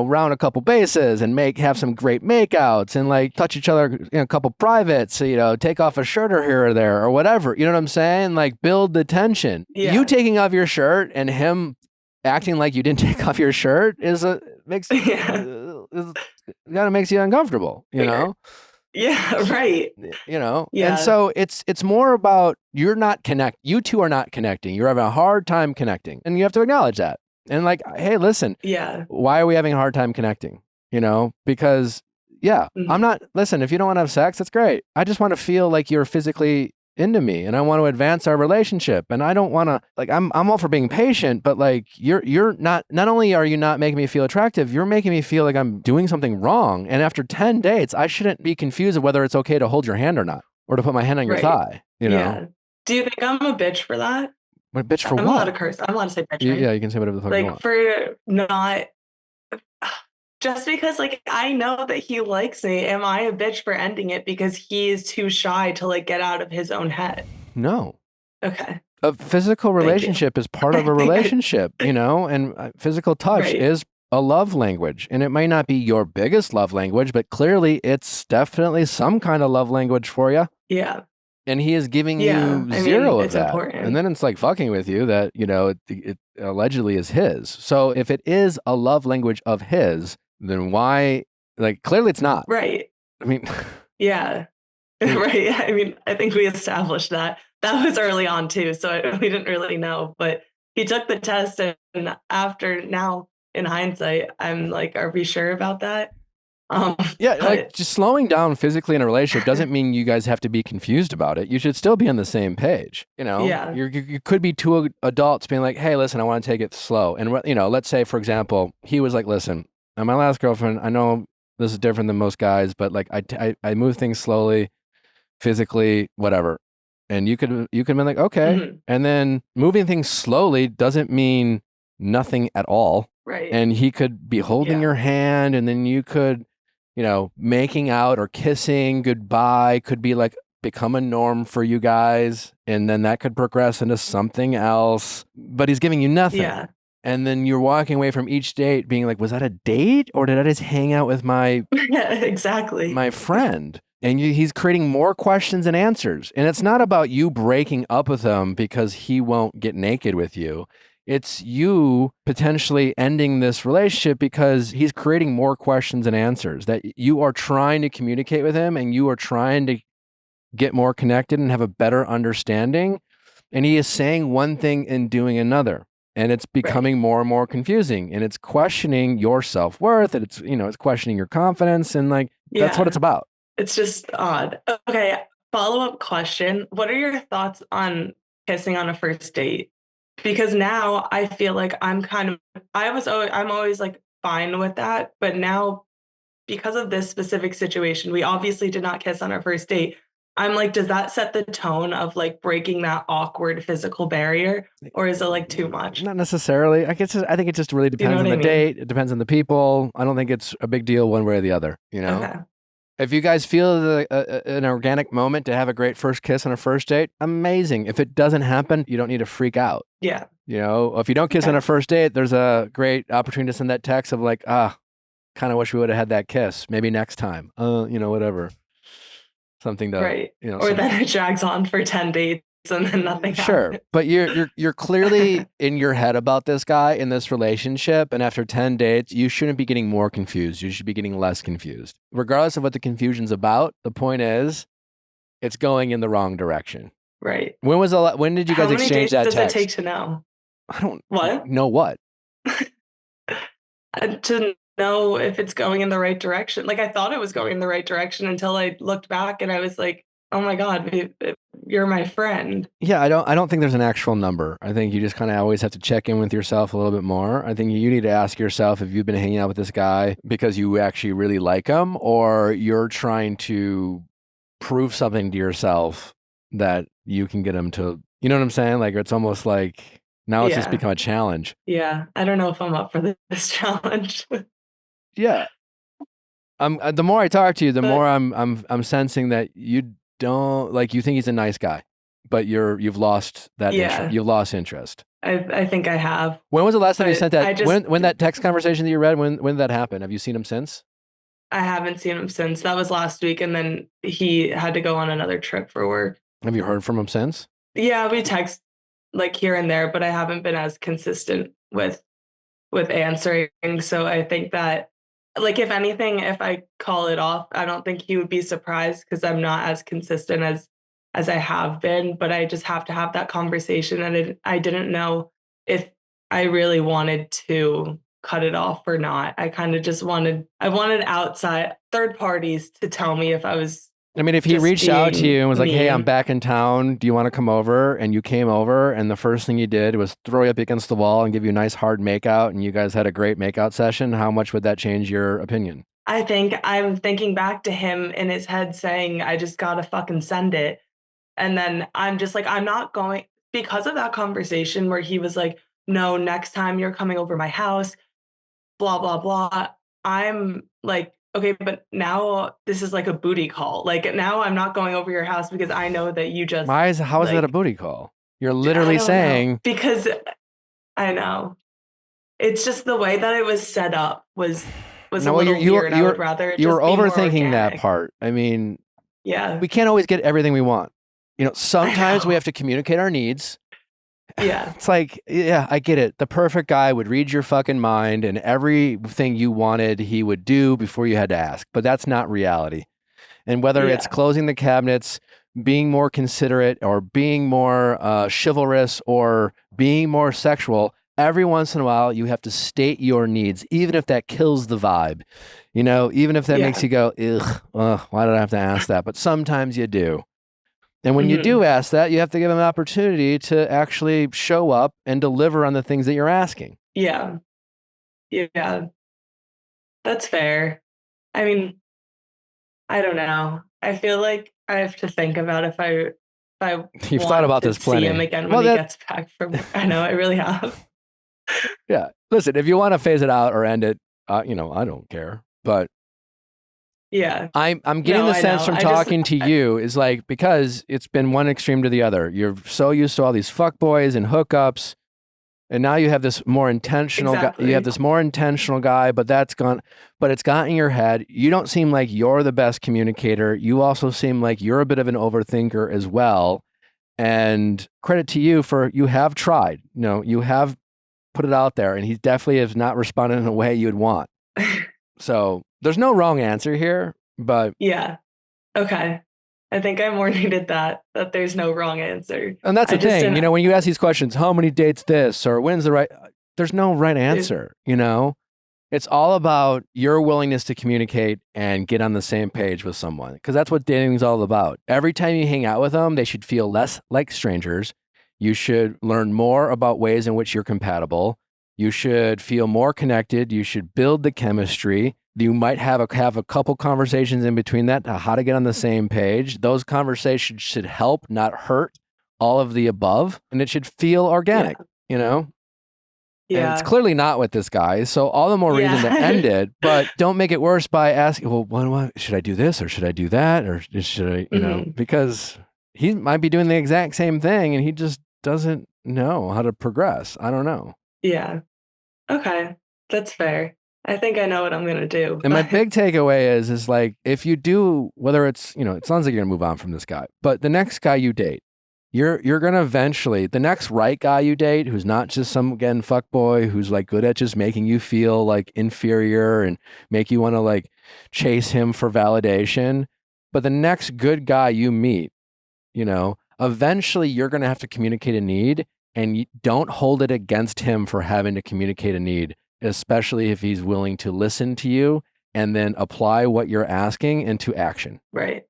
round a couple bases and have some great makeouts and like touch each other in a couple privates, take off a shirt or here or there or whatever. You know what I'm saying? Like build the tension. Yeah. You taking off your shirt and him acting like you didn't take off your shirt makes you uncomfortable, you know? Yeah, right. Yeah. And so it's more about you two are not connecting. You're having a hard time connecting. And you have to acknowledge that. And like, hey, listen, why are we having a hard time connecting? Because listen, if you don't want to have sex, that's great. I just want to feel like you're physically into me and I want to advance our relationship. And I don't want to I'm all for being patient, but like you're not only are you not making me feel attractive, you're making me feel like I'm doing something wrong. And after 10 dates, I shouldn't be confused of whether it's okay to hold your hand or not, or to put my hand on your thigh, Yeah. Do you think I'm a bitch for that? But bitch for I'm what? allowed to curse. I'm allowed to say bitch, right? Yeah, you can say whatever the fuck you want. Like for not just because I know that he likes me, am I a bitch for ending it because he is too shy to get out of his own head? No. Okay. A physical relationship is part of a relationship, and physical touch is a love language. And it might not be your biggest love language, but clearly it's definitely some kind of love language for you. Yeah. And he is giving you zero of that. Important. And then it's like fucking with you that, it allegedly is his. So if it is a love language of his, then why, clearly it's not. Right. I mean. Yeah. Right. I mean, I think we established that. That was early on too. So we didn't really know. But he took the test. And after now, in hindsight, I'm like, are we sure about that? Just slowing down physically in a relationship doesn't mean you guys have to be confused about it. You should still be on the same page. You could be two adults being like, hey, listen, I want to take it slow. And, let's say, for example, he was like, listen, my last girlfriend, I know this is different than most guys, but I move things slowly, physically, whatever. And you could be like, okay. And then moving things slowly doesn't mean nothing at all. Right. And he could be holding your hand, and then you could, making out or kissing goodbye could be become a norm for you guys. And then that could progress into something else, but he's giving you nothing. Yeah. And then you're walking away from each date being like, was that a date or did I just hang out with my my friend? And he's creating more questions and answers. And it's not about you breaking up with him because he won't get naked with you. It's you potentially ending this relationship because he's creating more questions and answers, that you are trying to communicate with him and you are trying to get more connected and have a better understanding. And he is saying one thing and doing another. And it's becoming more and more confusing, and it's questioning your self-worth, and it's questioning your confidence, and that's what it's about. It's just odd. Okay, follow-up question. What are your thoughts on kissing on a first date? Because now I feel like I'm always fine with that, but now because of this specific situation, we obviously did not kiss on our first date. I'm like, does that set the tone of breaking that awkward physical barrier, or is it too much? Not necessarily. I think it just really depends on the date. It depends on the people. I don't think it's a big deal one way or the other. Okay. If you guys feel an organic moment to have a great first kiss on a first date, amazing. If it doesn't happen, you don't need to freak out. Yeah. If you don't kiss on a first date, there's a great opportunity to send that text of kind of wish we would have had that kiss. Maybe next time. Whatever. Something to or then it drags on for 10 dates and then nothing happens. But you're clearly in your head about this guy in this relationship, and after 10 dates you shouldn't be getting more confused. You should be getting less confused, regardless of what the confusion's about. The point is it's going in the wrong direction. Right. When did you guys exchange that text? How many dates does it take to know? I don't what know what to know if it's going in the right direction. I thought it was going in the right direction until I looked back and I was like, oh my God, you're my friend. Yeah, I don't think there's an actual number. I think you just kind of always have to check in with yourself a little bit more. I think you need to ask yourself if you've been hanging out with this guy because you actually really like him, or you're trying to prove something to yourself that you can get him to, you know what I'm saying? It's almost like Now it's just become a challenge. Yeah. I don't know if I'm up for this challenge. Yeah. The more I talk to you, the more I'm sensing that you don't like, you think he's a nice guy, but you've lost that interest. You've lost interest. I think I have. When was the last time you sent that? When that text conversation that you read, when did that happen? Have you seen him since? I haven't seen him since. That was last week, and then he had to go on another trip for work. Have you heard from him since? Yeah, we text like here and there, but I haven't been as consistent with answering. So I think that, like, if anything, if I call it off, I don't think he would be surprised because I'm not as consistent as I have been. But I just have to have that conversation, and I didn't know if I really wanted to cut it off or not. I kind of just wanted outside third parties to tell me if I was. I mean, if he reached out to you and was like, hey, I'm back in town, do you want to come over? And you came over, and the first thing you did was throw you up against the wall and give you a nice hard makeout, and you guys had a great makeout session, how much would that change your opinion? I think I'm thinking back to him in his head saying, I just gotta fucking send it. And then I'm just like, I'm not going, because of that conversation where he was like, no, next time you're coming over my house, blah, blah, blah. I'm like, okay, but now this is like a booty call. Like, now I'm not going over your house because I know that you just. How is that a booty call? You're literally saying. Because I know. It's just the way that it was set up was a little weird. I would rather you were overthinking that part. I mean, yeah, we can't always get everything we want. You know, sometimes we have to communicate our needs. Yeah. It's like, yeah, I get it. The perfect guy would read your fucking mind, and everything you wanted, he would do before you had to ask. But that's not reality. And whether it's closing the cabinets, being more considerate, or being more chivalrous, or being more sexual, every once in a while, you have to state your needs, even if that kills the vibe. You know, even if that makes you go, ugh, why did I have to ask that? But sometimes you do. And when you do ask that, you have to give them an opportunity to actually show up and deliver on the things that you're asking. Yeah. Yeah. That's fair. I mean, I don't know. I feel like I have to think about if You've thought about this plenty. See him again when he gets back from. I know, I really have. Yeah. Listen, if you want to phase it out or end it, you know, I don't care. But yeah, I'm getting the sense from talking to you is like, because it's been one extreme to the other. You're so used to all these fuckboys and hookups, and now you have this more intentional guy. You have this more intentional guy, but it's got in your head. You don't seem like you're the best communicator. You also seem like you're a bit of an overthinker as well. And credit to you for you have tried. You know, you have put it out there, and he definitely has not responded in a way you'd want. So there's no wrong answer here, but yeah. Okay. I think I more needed that there's no wrong answer. And that's the thing, you know, when you ask these questions, how many dates this, or when's the right, there's no right answer, you know? It's all about your willingness to communicate and get on the same page with someone, because that's what dating is all about. Every time you hang out with them, they should feel less like strangers. You should learn more about ways in which you're compatible. You should feel more connected. You should build the chemistry. You might have a couple conversations in between that to how to get on the same page. Those conversations should help, not hurt, all of the above. And it should feel organic, you know? Yeah. And it's clearly not with this guy. So all the more reason to end it, but don't make it worse by asking, well, should I do this or should I do that? Or should I, you know, because he might be doing the exact same thing and he just doesn't know how to progress. I don't know. Yeah. Okay. That's fair. I think I know what I'm going to do. And my big takeaway is like, if you do, whether it's, you know, it sounds like you're going to move on from this guy, but the next guy you date, you're going to eventually, the next right guy you date, who's not just some, again, fuckboy, who's like good at just making you feel like inferior and make you want to like chase him for validation. But the next good guy you meet, you know, eventually you're going to have to communicate a need, and you don't hold it against him for having to communicate a need, especially if he's willing to listen to you and then apply what you're asking into action. Right.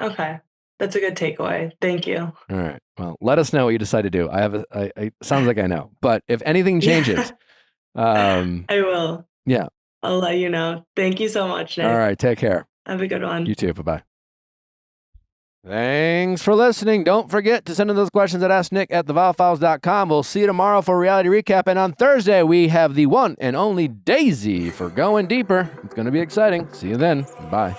Okay. That's a good takeaway. Thank you. All right. Well, let us know what you decide to do. I sounds like I know, but if anything changes, I will. Yeah. I'll let you know. Thank you so much, Nick. All right. Take care. Have a good one. You too. Bye-bye. Thanks for listening. Don't forget to send in those questions at AskNick@theviallfiles.com. We'll see you tomorrow for Reality Recap. And on Thursday, we have the one and only Daisy for Going Deeper. It's going to be exciting. See you then. Bye.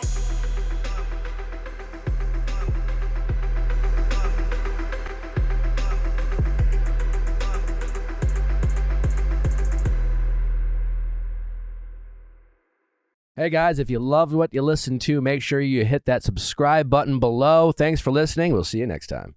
Hey guys, if you loved what you listened to, make sure you hit that subscribe button below. Thanks for listening. We'll see you next time.